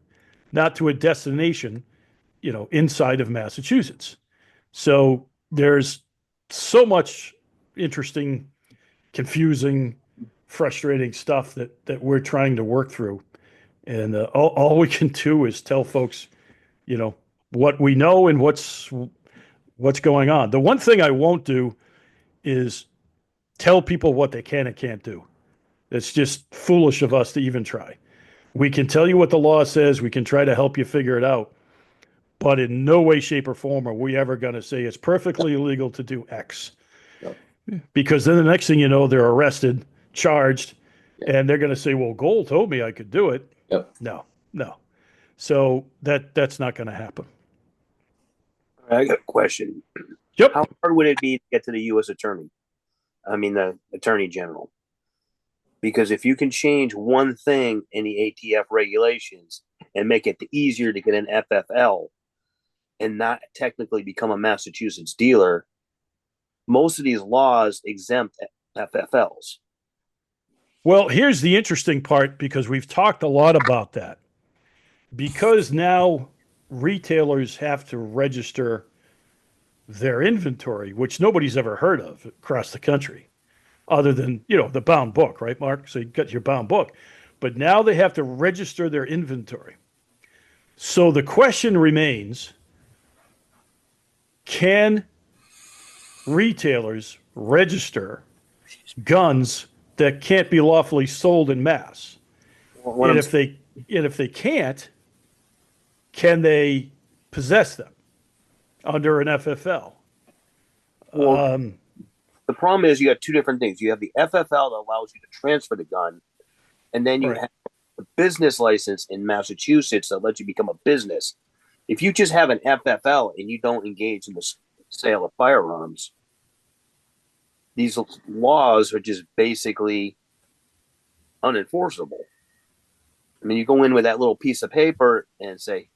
not to a destination, inside of Massachusetts. So there's so much interesting, confusing, frustrating stuff that we're trying to work through. And all we can do is tell folks, what we know and what's going on. The one thing I won't do is tell people what they can and can't do. It's just foolish of us to even try. We can tell you what the law says. We can try to help you figure it out. But in no way, shape, or form are we ever going to say it's perfectly illegal to do X. Yep. Because then the next thing you know, they're arrested, charged, and they're going to say, well, Gold told me I could do it. Yep. No. So that's not going to happen. I got a question. Yep. How hard would it be to get to the U.S. Attorney? I mean, the Attorney General. Because if you can change one thing in the ATF regulations and make it easier to get an FFL and not technically become a Massachusetts dealer, most of these laws exempt FFLs. Well, here's the interesting part, because we've talked a lot about that. Because now retailers have to register their inventory, which nobody's ever heard of across the country, other than, the bound book, right, Mark? So you got your bound book. But now they have to register their inventory. So the question remains, can retailers register guns that can't be lawfully sold in mass? And if they can't, can they possess them under an FFL? Well, the problem is you have two different things. You have the FFL that allows you to transfer the gun, and then you have the business license in Massachusetts that lets you become a business. If you just have an FFL and you don't engage in the sale of firearms, these laws are just basically unenforceable. I mean, you go in with that little piece of paper and say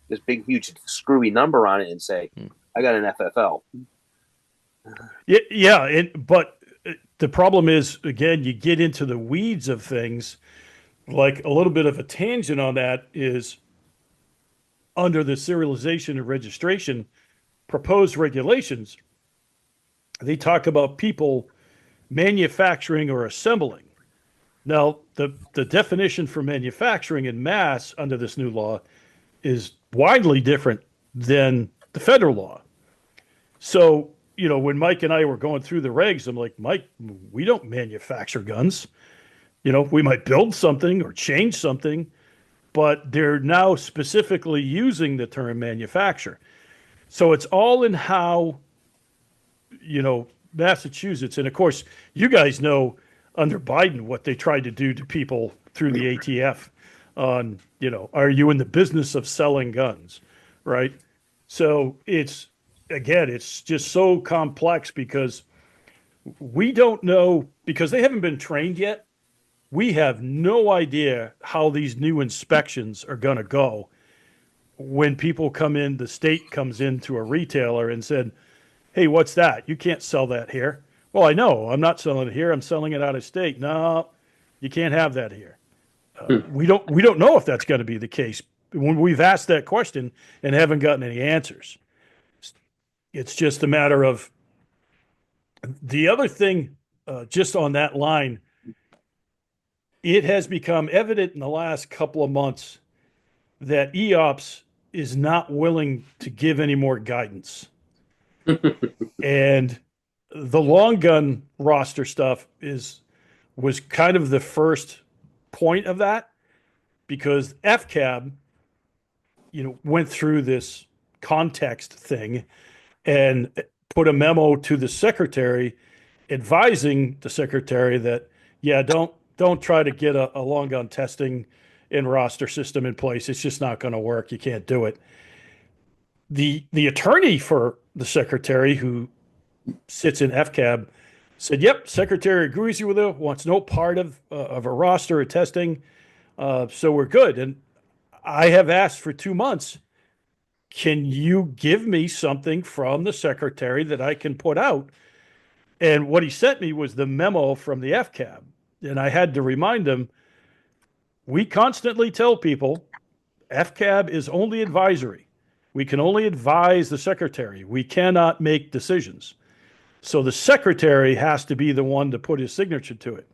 this big, huge, screwy number on it, and say, "I got an FFL." Yeah, but the problem is, again, you get into the weeds of things. Like a little bit of a tangent on that is under the serialization and registration proposed regulations, they talk about people manufacturing or assembling. Now, the definition for manufacturing in mass under this new law is widely different than the federal law. So, when Mike and I were going through the regs, I'm like, Mike, we don't manufacture guns. We might build something or change something, but they're now specifically using the term manufacture. So it's all in how, Massachusetts, and of course, you guys know under Biden what they tried to do to people through the ATF on, are you in the business of selling guns? Right. So it's just so complex because we don't know, because they haven't been trained yet. We have no idea how these new inspections are going to go when people come in, the state comes into a retailer and said, "Hey, what's that? You can't sell that here." Well, I know I'm not selling it here. I'm selling it out of state. No, you can't have that here. We don't know if that's going to be the case when we've asked that question and haven't gotten any answers. It's just a matter of the other thing. Just on that line, it has become evident in the last couple of months that EOPS is not willing to give any more guidance. And the long gun roster stuff was kind of the first point of that because FCAB, went through this context thing and put a memo to the secretary advising the secretary that, yeah, don't try to get a long gun testing and roster system in place. It's just not going to work. You can't do it. The attorney for the secretary who sits in FCAB said, "Yep, secretary agrees with you. Wants no part of a roster of testing, so we're good." And I have asked for 2 months. Can you give me something from the secretary that I can put out? And what he sent me was the memo from the FCAB, and I had to remind him. We constantly tell people FCAB is only advisory. We can only advise the secretary. We cannot make decisions. So the secretary has to be the one to put his signature to it.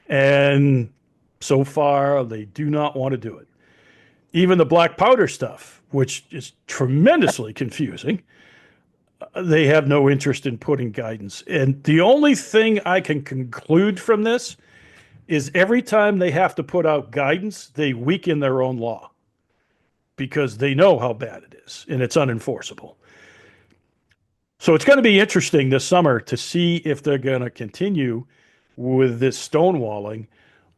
And so far, they do not want to do it. Even the black powder stuff, which is tremendously confusing, they have no interest in putting guidance. And the only thing I can conclude from this is every time they have to put out guidance, they weaken their own law because they know how bad it is and it's unenforceable. So it's going to be interesting this summer to see if they're going to continue with this stonewalling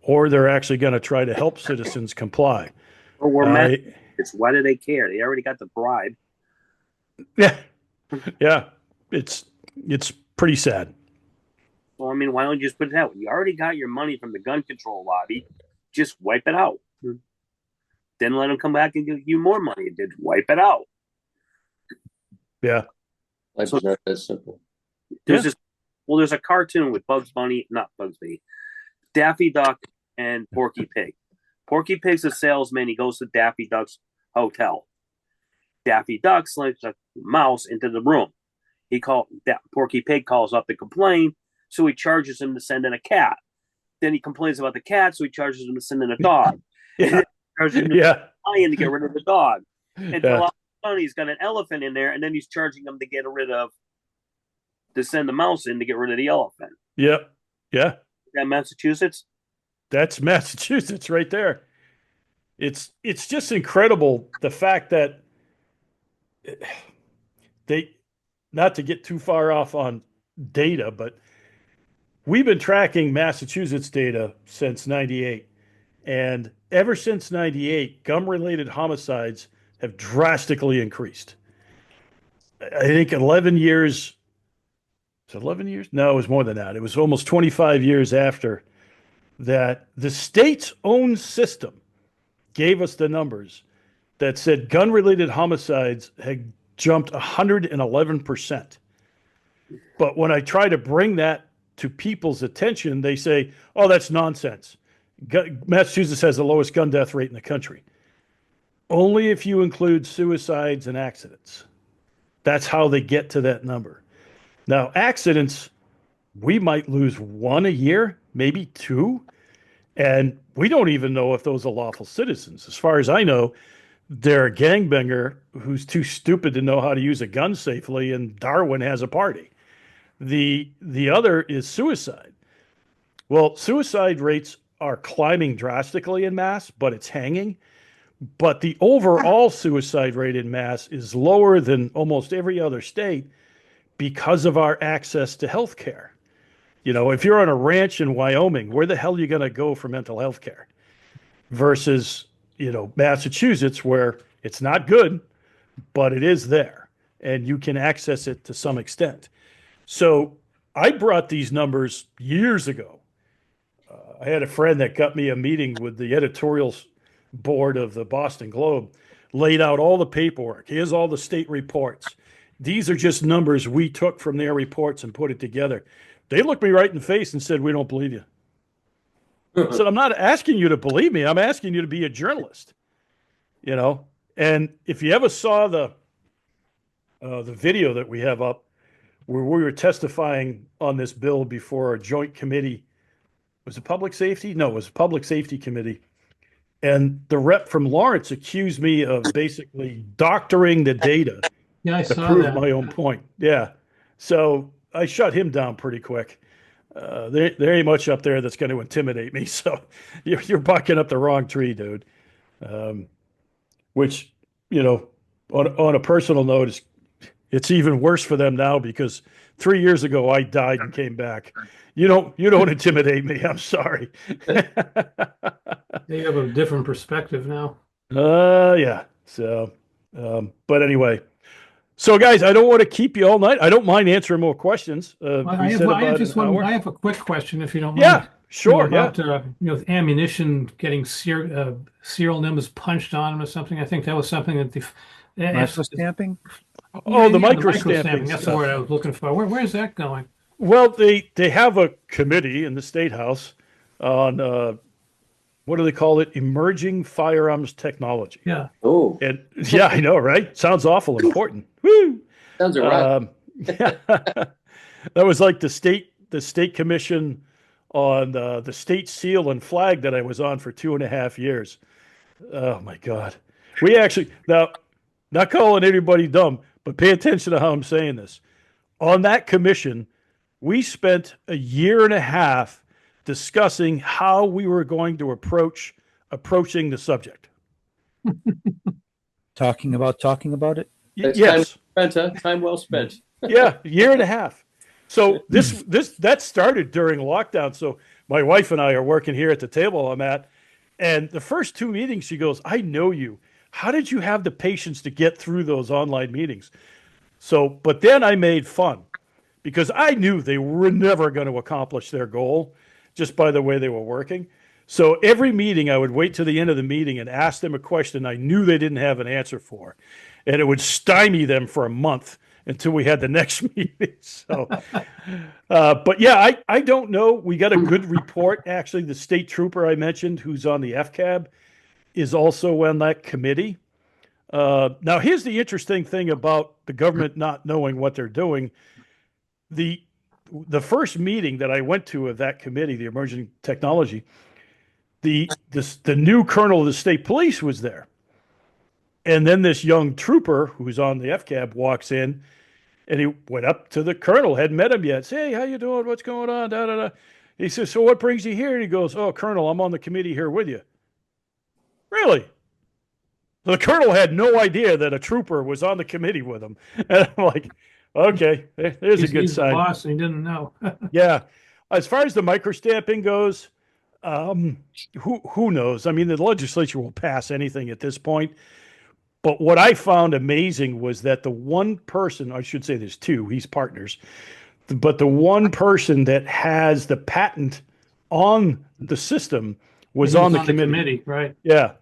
or they're actually going to try to help citizens comply. Or we're it's why do they care? They already got the bribe. Yeah. Yeah. It's pretty sad. Well, I mean, why don't you just put it out? You already got your money from the gun control lobby. Just wipe it out. Then let them come back and give you more money. Just wipe it out. Yeah. Life's not that simple. There's a cartoon with Bugs Bunny, not Bugs Bunny, Daffy Duck and Porky Pig. Porky Pig's a salesman. He goes to Daffy Duck's hotel. Daffy Duck slips a mouse into the room. Porky Pig calls up to complain, so he charges him to send in a cat. Then he complains about the cat, so he charges him to send in a dog. Yeah. Charges him Yeah. to get rid of the dog. And Yeah. he's got an elephant in there, and then he's charging him to send the mouse in to get rid of the elephant. Yep. Yeah. Is that Massachusetts? That's Massachusetts right there. It's just incredible the fact that they, not to get too far off on data, but we've been tracking Massachusetts data since 98. And ever since 98, gun-related homicides have drastically increased. I think 11 years, was it 11 years? No, it was more than that. It was almost 25 years after that the state's own system gave us the numbers that said gun-related homicides had jumped 111%. But when I try to bring that to people's attention, they say, oh, that's nonsense. Massachusetts has the lowest gun death rate in the country. Only if you include suicides and accidents. That's how they get to that number. Now, accidents, we might lose one a year, maybe two. And we don't even know if those are lawful citizens. As far as I know, they're a gangbanger who's too stupid to know how to use a gun safely, and Darwin has a party. The other is suicide. Well, suicide rates are climbing drastically in Mass, but it's hanging. But the overall suicide rate in Mass is lower than almost every other state because of our access to health care. You know, if you're on a ranch in Wyoming, where the hell are you going to go for mental health care? Versus, you know, Massachusetts, where it's not good, but it is there and you can access it to some extent. So I brought these numbers years ago. I had a friend that got me a meeting with the editorial board of the Boston Globe, laid out all the paperwork. Here's all the state reports. These are just numbers we took from their reports and put it together. They looked me right in the face and said, we don't believe you. I said, I'm not asking you to believe me. I'm asking you to be a journalist, you know? And if you ever saw the video that we have up where we were testifying on this bill before a joint committee, was it public safety? No, it was public safety committee. And the rep from Lawrence accused me of basically doctoring the data Yeah, I to saw prove that. my own point. Yeah. So I shut him down pretty quick. There ain't much up there that's going to intimidate me. So you're barking up the wrong tree, dude. Which, you know, on a personal note, it's even worse for them now because 3 years ago I died and came back. You don't intimidate me. I'm sorry. They have a different perspective now. Yeah. So, but anyway. So, guys, I don't want to keep you all night. I don't mind answering more questions. Well, We said I have about just an hour. I have a quick question, if you don't Yeah, mind. sure. About ammunition getting serial numbers punched on them or something. I think that was something that the Microstamping? Oh, the the microstamping That's the stuff. word I was looking for. Where's that going? Well, they have a committee in the State House on what do they call it? Emerging firearms technology. Yeah. Oh, And yeah, I know, right? Sounds awful important. Woo! sounds all right. Yeah. That was like the state commission on the state seal and flag that I was on for 2.5 years. Oh my God. We actually, now, not calling anybody dumb, but pay attention to how I'm saying this. On that commission, we spent 1.5 years discussing how we were going to approaching the subject. Talking about it? That's Yes. time spent, huh? Time well spent. Yeah, 1.5 years. So that started during lockdown. So my wife and I are working here at the table I'm at, and the first 2 meetings, she goes, I know you. How did you have the patience to get through those online meetings? So, but then I made fun because I knew they were never going to accomplish their goal just by the way they were working. So every meeting, I would wait to the end of the meeting and ask them a question I knew they didn't have an answer for. And it would stymie them for a month until we had the next meeting. So, but yeah, I don't know. We got a good report. Actually, the state trooper I mentioned, who's on the FCAB, is also on that committee. Now, here's the interesting thing about the government not knowing what they're doing. The first meeting that I went to of that committee, the emerging technology, the new colonel of the state police was there. And then this young trooper who's on the FCAB walks in, and he went up to the colonel, hadn't met him yet. Say, hey, how you doing? What's going on? Da, da, da. He says, so what brings you here? And he goes, oh, Colonel, I'm on the committee here with you. Really? The colonel had no idea that a trooper was on the committee with him. And I'm like, okay, there's a good He's the sign. boss, and he didn't know. Yeah. As far as the microstamping goes, who knows? I mean, the legislature will pass anything at this point. But what I found amazing was that the one person, I should say there's two, he's partners, but the one person that has the patent on the system was He on the committee. right? Yeah.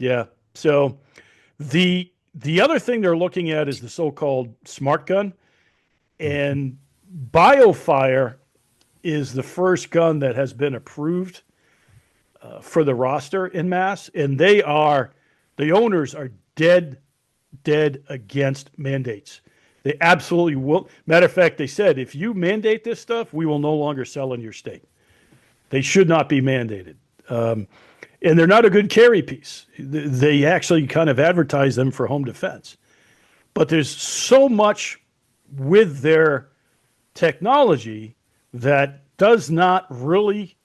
Yeah. So the other thing they're looking at is the so-called smart gun, and BioFire is the first gun that has been approved for the roster in mass, and the owners are dead against mandates. They absolutely will. Matter of fact, they said if you mandate this stuff, we will no longer sell in your state. They should not be mandated. And they're not a good carry piece. They actually kind of advertise them for home defense. But there's so much with their technology that does not really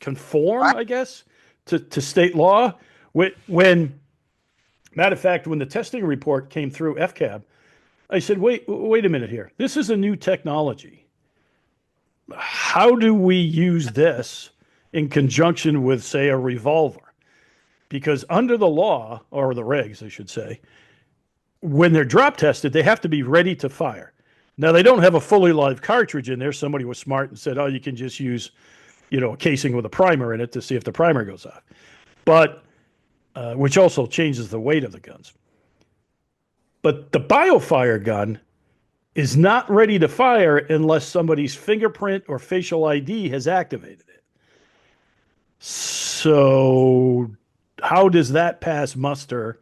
conform, I guess, to state law. When matter of fact, when the testing report came through FCAB, I said, wait a minute here. This is a new technology. How do we use this in conjunction with, say, a revolver? Because under the law, or the regs, I should say, when they're drop tested, they have to be ready to fire. Now, they don't have a fully live cartridge in there. Somebody was smart and said, oh, you can just use, a casing with a primer in it to see if the primer goes off. But, which also changes the weight of the guns. But the BioFire gun is not ready to fire unless somebody's fingerprint or facial ID has activated it. So how does that pass muster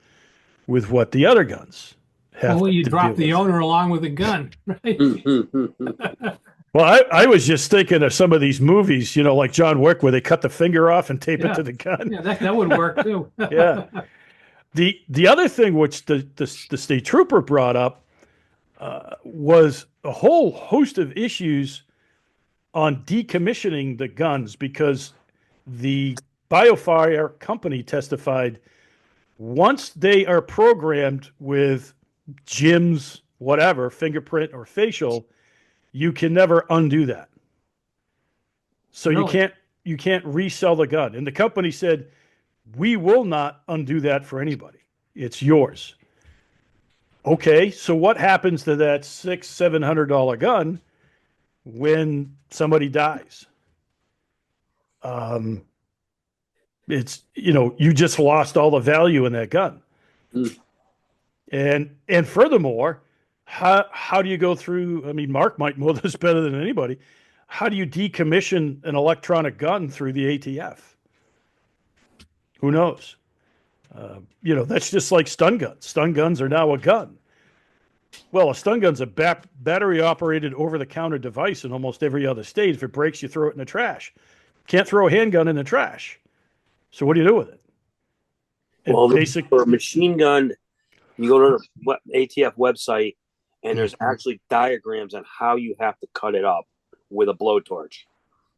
with what the other guns have? Well, you to drop deal the with? owner along with the gun, right? Well, I was just thinking of some of these movies, like John Wick, where they cut the finger off and tape it Yeah. to the gun. Yeah, that would work too. Yeah. The other thing which the state trooper brought up was a whole host of issues on decommissioning the guns, because the BioFire company testified once they are programmed with Jim's whatever, fingerprint or facial, you can never undo that. So Really? you can't resell the gun. And the company said, we will not undo that for anybody. It's yours. Okay, so what happens to that $600-700 gun when somebody dies? It's you just lost all the value in that gun. And furthermore, how do you go through? I mean, Mark might know this better than anybody. How do you decommission an electronic gun through the ATF? Who knows? That's just like stun guns. Stun guns are now a gun. Well, a stun gun's a battery-operated over-the-counter device in almost every other state. If it breaks, you throw it in the trash. Can't throw a handgun in the trash. So what do you do with it? Well, for a machine gun, you go to the ATF website, and there's actually diagrams on how you have to cut it up with a blowtorch,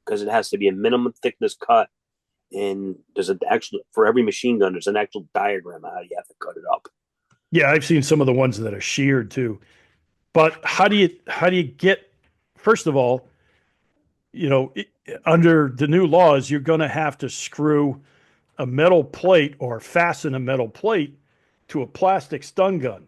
because it has to be a minimum thickness cut. And there's for every machine gun, there's an actual diagram on how you have to cut it up. Yeah, I've seen some of the ones that are sheared too. But how do you get? First of all, under the new laws, you're going to have to screw a metal plate or fasten a metal plate to a plastic stun gun.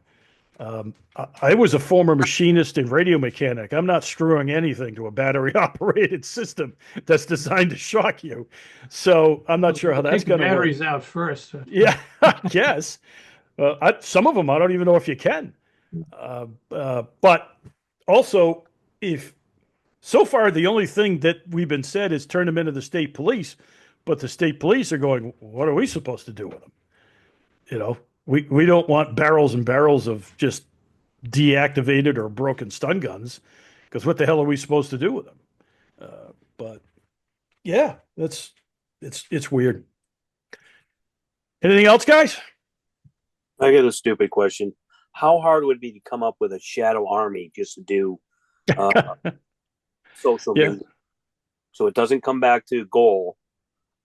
I was a former machinist and radio mechanic. I'm not screwing anything to a battery operated system that's designed to shock you. So I'm not sure how that's going to work. Batteries out first. Yeah, I guess. Some of them, I don't even know if you can. But also, if so far the only thing that we've been said is turn them into the state police, but the state police are going, what are we supposed to do with them? We don't want barrels and barrels of just deactivated or broken stun guns, because what the hell are we supposed to do with them? But yeah, it's weird. Anything else, guys? I get a stupid question. How hard would it be to come up with a shadow army just to do social media? So it doesn't come back to goal,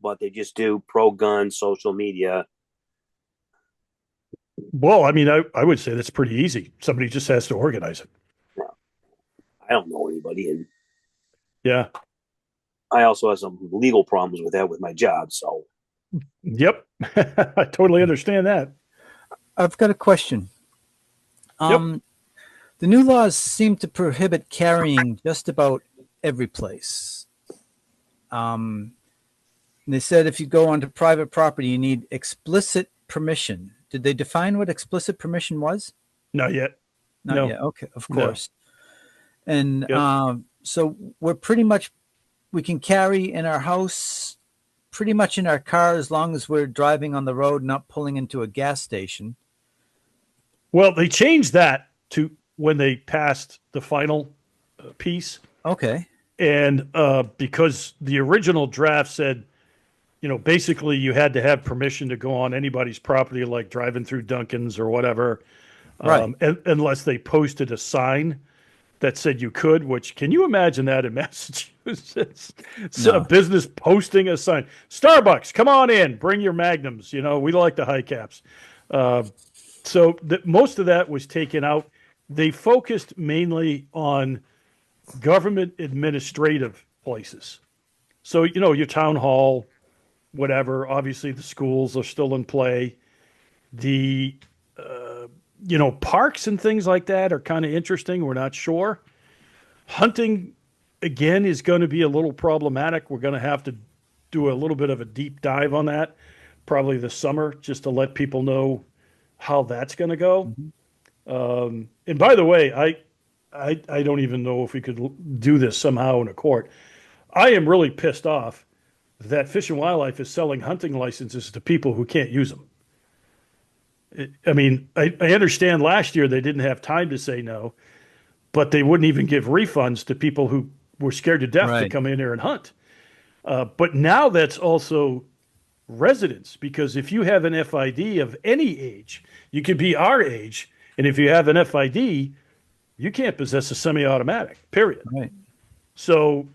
but they just do pro gun social media. Well, I mean, I would say that's pretty easy. Somebody just has to organize it. I don't know anybody, and Yeah. I also have some legal problems with that with my job. So, Yep. I totally understand that. I've got a question. The new laws seem to prohibit carrying just about every place. And they said if you go onto private property, you need explicit permission. Did they define what explicit permission was? Not yet. Not No. yet. Okay, of No. course. And Yep. so we're pretty much, we can carry in our house, pretty much in our car, as long as we're driving on the road, not pulling into a gas station. Well, they changed that to when they passed the final piece. Okay. And because the original draft said, basically you had to have permission to go on anybody's property, like driving through Dunkin's or whatever, Right. unless they posted a sign that said you could, which can you imagine that in Massachusetts? So a No. business posting a sign, Starbucks, come on in, bring your magnums. We like the high caps. So most of that was taken out. They focused mainly on government administrative places. So, your town hall, whatever, obviously the schools are still in play. The, parks and things like that are kind of interesting. We're not sure. Hunting, again, is going to be a little problematic. We're going to have to do a little bit of a deep dive on that, probably this summer, just to let people know how that's going to go. And by the way, I don't even know if we could do this somehow in a court. I am really pissed off that Fish and Wildlife is selling hunting licenses to people who can't use them. I understand last year they didn't have time to say no, but they wouldn't even give refunds to people who were scared to death to Right. come in here and hunt. But now that's also residents, because if you have an FID of any age, you could be our age, and if you have an FID, you can't possess a semi-automatic, period. Right. So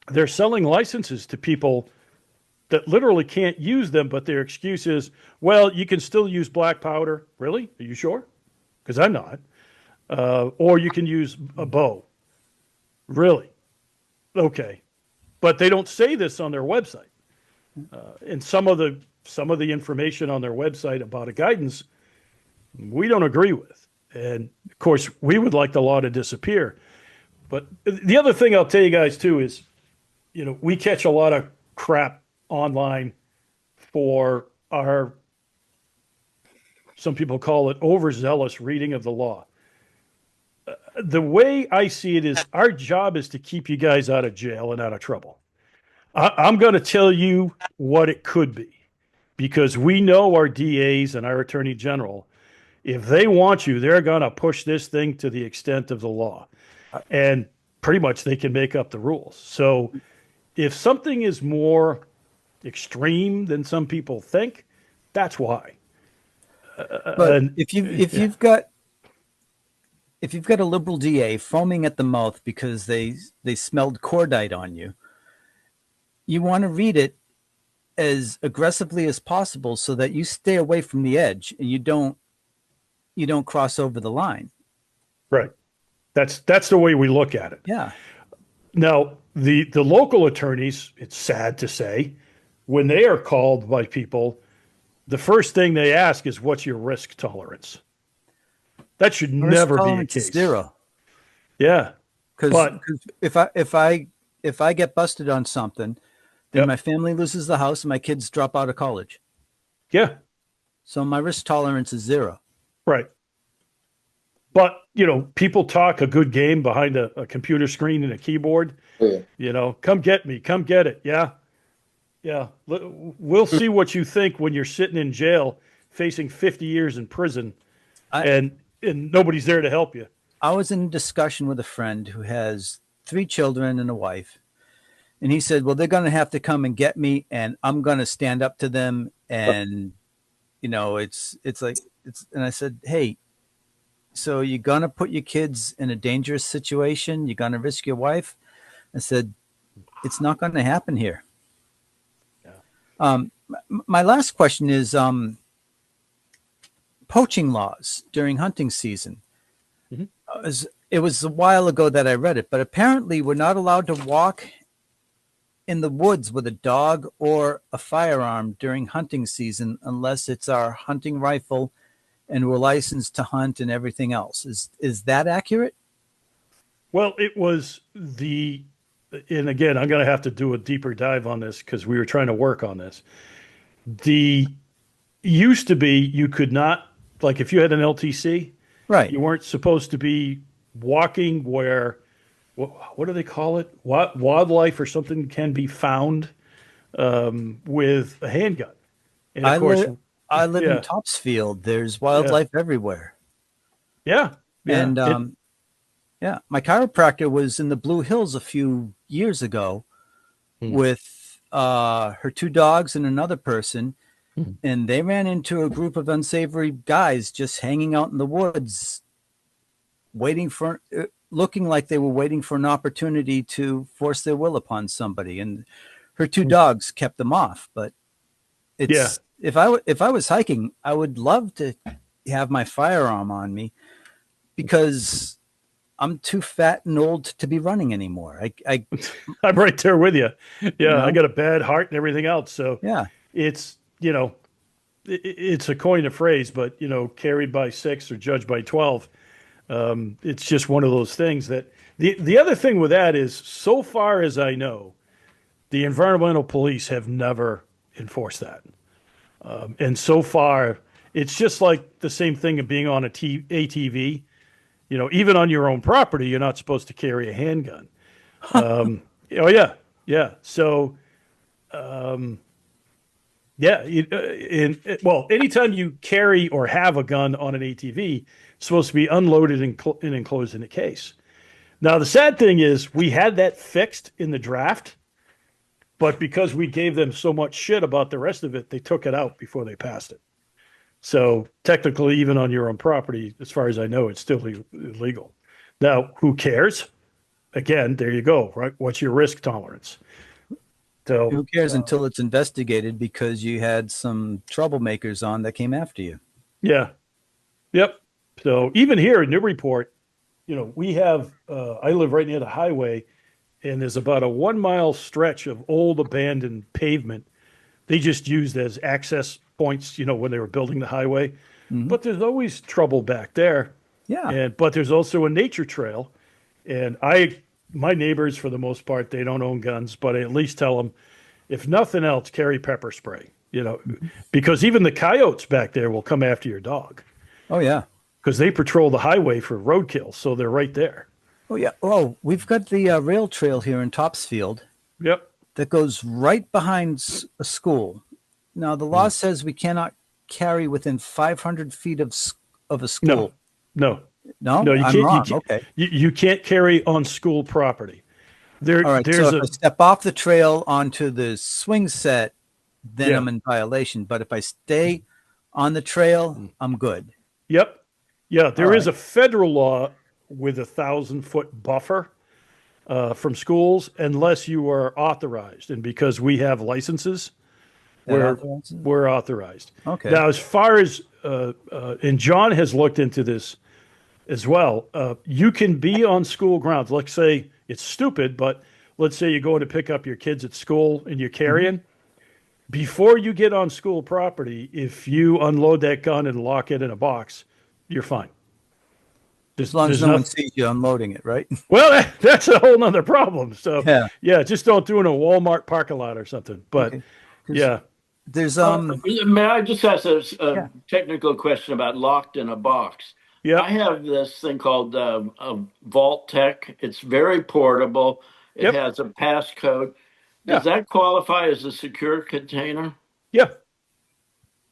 they're selling licenses to people that literally can't use them, but their excuse is, well, you can still use black powder. Really? Are you sure? Because I'm not. Or you can use a bow. Really? Okay. But they don't say this on their website. And some of the information on their website about a guidance, we don't agree with. And of course, we would like the law to disappear. But the other thing I'll tell you guys too is, we catch a lot of crap online for our, some people call it overzealous reading of the law. The way I see it is our job is to keep you guys out of jail and out of trouble. I'm going to tell you what it could be, because we know our DAs and our attorney general, if they want you, they're going to push this thing to the extent of the law. And pretty much they can make up the rules. So if something is more extreme than some people think, that's why. But And- if you've got a liberal DA foaming at the mouth because they smelled cordite on you, you want to read it as aggressively as possible so that you stay away from the edge and you don't cross over the line. Right. That's the way we look at it. Yeah. Now, the local attorneys, it's sad to say, when they are called by people, the first thing they ask is, what's your risk tolerance? That should Risk never be a tolerance is case. 0. Yeah. Because But- if I get busted on something, then Yep. my family loses the house and my kids drop out of college. Yeah. So my risk tolerance is 0. Right. But, people talk a good game behind a computer screen and a keyboard. Yeah. Come get me, come get it. Yeah. Yeah. We'll see what you think when you're sitting in jail facing 50 years in prison and nobody's there to help you. I was in discussion with a friend who has 3 children and a wife. And he said, well, they're going to have to come and get me and I'm going to stand up to them. And, and I said, hey, so you're going to put your kids in a dangerous situation? You're going to risk your wife? I said, it's not going to happen here. Yeah. My last question is poaching laws during hunting season. Mhm. It was a while ago that I read it, but apparently we're not allowed to walk in the woods with a dog or a firearm during hunting season unless it's our hunting rifle and we're licensed to hunt and everything else. Is that accurate? Well, it was the and again, I'm going to have to do a deeper dive on this because we were trying to work on this. The used to be you could not, like if you had an LTC, Right. you weren't supposed to be walking where, what do they call it? Wildlife or something can be found with a handgun. And of I course, live I live in yeah, Topsfield. There's yeah, wildlife everywhere. yeah, yeah. And yeah, my chiropractor was in the Blue Hills a few years ago Hmm. with her two dogs and another person, Hmm. and they ran into a group of unsavory guys just hanging out in the woods, waiting for, looking like they were waiting for an opportunity to force their will upon somebody. And her two dogs kept them off. But Yeah. it's if I was hiking, I would love to have my firearm on me because I'm too fat and old to be running anymore. I'm right there with you. You Yeah, I know, got a bad heart and everything else. So yeah. it's, it's a coin of phrase, but, carried by six or judged by 12. It's just one of those things that the other thing with that is, so far as I know, the environmental police have never enforced that. And so far, it's just like the same thing of being on ATV. Even on your own property, you're not supposed to carry a handgun. Oh yeah, yeah. So yeah, well, anytime you carry or have a gun on an ATV, it's supposed to be unloaded and enclosed in a case. Now, the sad thing is, we had that fixed in the draft, but because we gave them so much shit about the rest of it, they took it out before they passed it. So technically, even on your own property, as far as I know, it's still illegal. Now, who cares? Again, there you go, right? What's your risk tolerance? So, Who cares until it's investigated because you had some troublemakers on that came after you? yeah, yep. So even here in Newburyport, we have, I live right near the highway, and there's about a 1 mile stretch of old abandoned pavement. They just used as access points, when they were building the highway. Mhm. But there's always trouble back there. Yeah. But there's also a nature trail. And my neighbors, for the most part, they don't own guns, but I at least tell them, if nothing else, carry pepper spray, because even the coyotes back there will come after your dog Oh yeah. because they patrol the highway for roadkill. So they're right there. Oh yeah. Oh, we've got the rail trail here in Topsfield Yep. that goes right behind a school. Now the law says we cannot carry within 500 feet of a No, school. no, No, no, you I'm can't, you wrong. can't, Okay. you can't carry on school property. There, All right. So there's if I step off the trail onto the swing set, then yeah, I'm in violation. But if I stay on the trail, I'm good. yep. Yeah, All there is right. a federal law with 1,000-foot buffer from schools unless you are authorized. And because we have licenses, That we're, authorizes it? we're authorized. Okay. Now, as far as, and John has looked into this as well, you can be on school grounds. Let's say it's stupid, but let's say you're going to pick up your kids at school and you're Mhm. carrying. Before you get on school property, if you unload that gun and lock it in a box, you're fine. As long as There's no one nothing. sees you unloading it, right? Well, that's a whole nother problem. So, Yeah. yeah, just don't do it in a Walmart parking lot or something. But Okay. Because yeah, there's May I just ask a yeah. technical question about locked in a box? yep, I have this thing called a Vault Tech. It's very portable. It yep, has a passcode. Does yeah, that qualify as a secure container? yeah,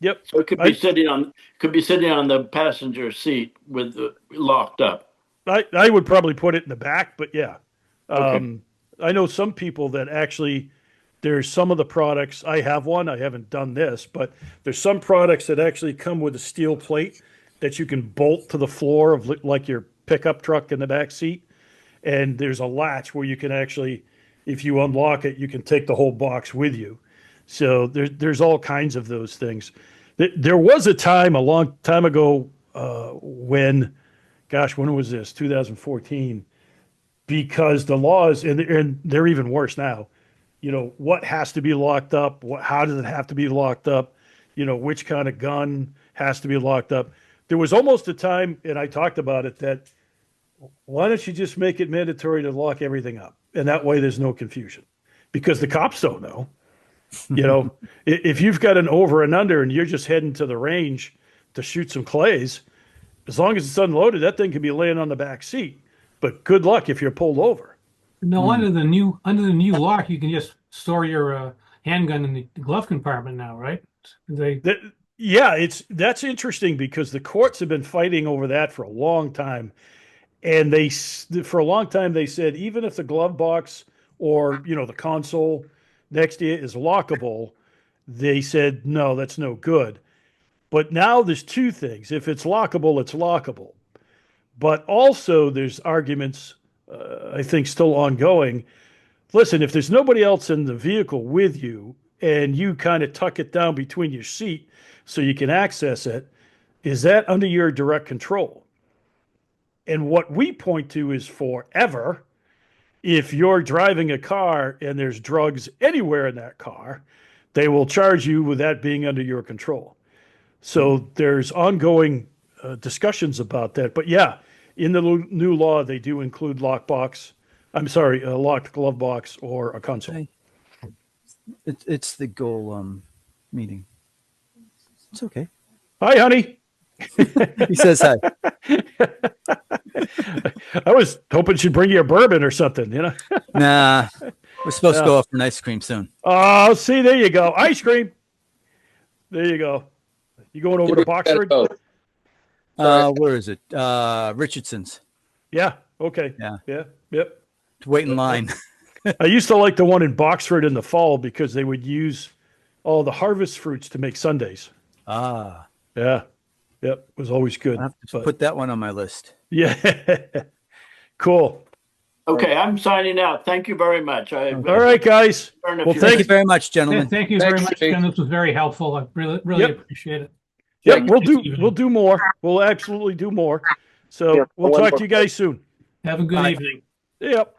yep. So it I, could be sitting on the passenger seat with locked up. I would probably put it in the back, but yeah. Okay. Um, I know some people that actually, there's some of the products, I have one, I haven't done this, but there's some products that actually come with a steel plate that you can bolt to the floor of like your pickup truck in the back seat. And there's a latch where you can actually, if you unlock it, you can take the whole box with you. So there's all kinds of those things. There was a time a long time ago when, gosh, when was this? 2014. Because the laws, and they're even worse now. What has to be locked up? How does it have to be locked up? Which kind of gun has to be locked up? There was almost a time, and I talked about it, that why don't you just make it mandatory to lock everything up? and that way there's no confusion because the cops don't know. You know, if you've got an over and under and you're just heading to the range to shoot some clays, as long as it's unloaded, that thing can be laying on the back seat. But good luck if you're pulled over. No, under the new law, you can just store your handgun in the glove compartment now, right? They Yeah, that's interesting because the courts have been fighting over that for a long time, and for a long time they said even if the glove box or the console next to you is lockable, they said no, that's no good. But now there's two things: if it's lockable, it's lockable. But also there's arguments, I think, still ongoing. Listen, if there's nobody else in the vehicle with you and you kind of tuck it down between your seat so you can access it, is that under your direct control? And what we point to is forever. If you're driving a car and there's drugs anywhere in that car, they will charge you with that being under your control. So there's ongoing discussions about that. But yeah, in the new law, they do include lockbox. I'm sorry, a locked glove box or a console. Hey, it's the goal meeting. It's okay. Hi, honey. He says hi. I was hoping she'd bring you a bourbon or something, Nah, we're supposed to go off for an ice cream soon. Oh, see, there you go. Ice cream. There you go. You going over to Boxford? Where is it? Richardson's. Yeah. Okay. Yeah. Yeah. Yep. To wait in line. I used to like the one in Boxford in the fall because they would use all the harvest fruits to make sundaes. Ah. Yeah. Yep. It was always good. I have to put that one on my list. Yeah. Cool. Okay, I'm signing out. Thank you very much. All right, guys. Well, Thank you very much, gentlemen. thank you very Thanks, much, Chief. Ken. This was very helpful. I really Yep. appreciate it. Yep. We'll do more. We'll absolutely do more. So we'll talk to you guys soon. Have a good Bye. evening. Yep.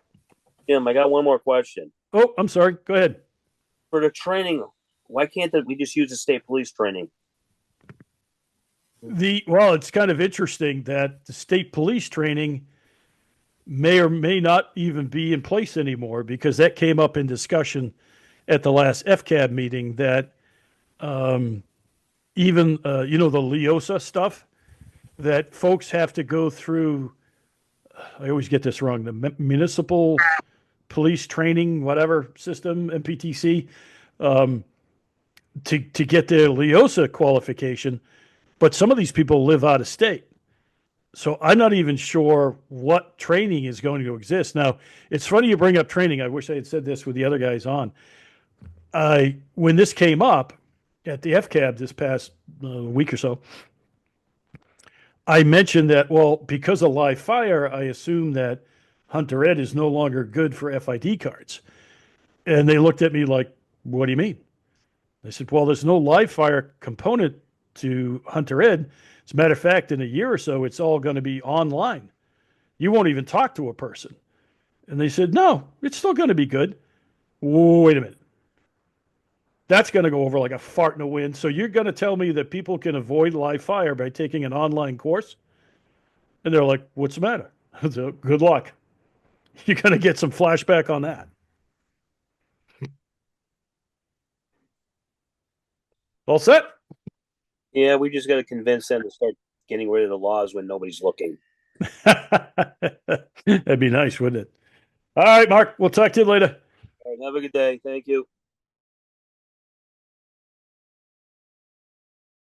Jim, I got one more question. Oh, I'm sorry. Go ahead. For the training, why can't we just use the state police training? Well, it's kind of interesting that the state police training may or may not even be in place anymore because that came up in discussion at the last FCAB meeting that even the LEOSA stuff that folks have to go through. I always get this wrong. The municipal police training, whatever system, MPTC, to get their LEOSA qualification. But some of these people live out of state. So I'm not even sure what training is going to exist. Now, it's funny you bring up training. I wish I had said this with the other guys on. When this came up at the FCAB this past week or so, I mentioned that, well, because of live fire, I assume that Hunter Ed is no longer good for FID cards. And they looked at me like, what do you mean? I said, well, there's no live fire component to Hunter Ed. As a matter of fact, in a year or so, it's all going to be online. You won't even talk to a person. And they said, no, it's still going to be good. Wait a minute. That's going to go over like a fart in the wind. So you're going to tell me that people can avoid live fire by taking an online course? And they're like, what's the matter? So good luck. You're going to get some flashback on that. All set? Yeah, we just got to convince them to start getting rid of the laws when nobody's looking. That'd be nice, wouldn't it? All right, Mark. We'll talk to you later. All right, have a good day. Thank you.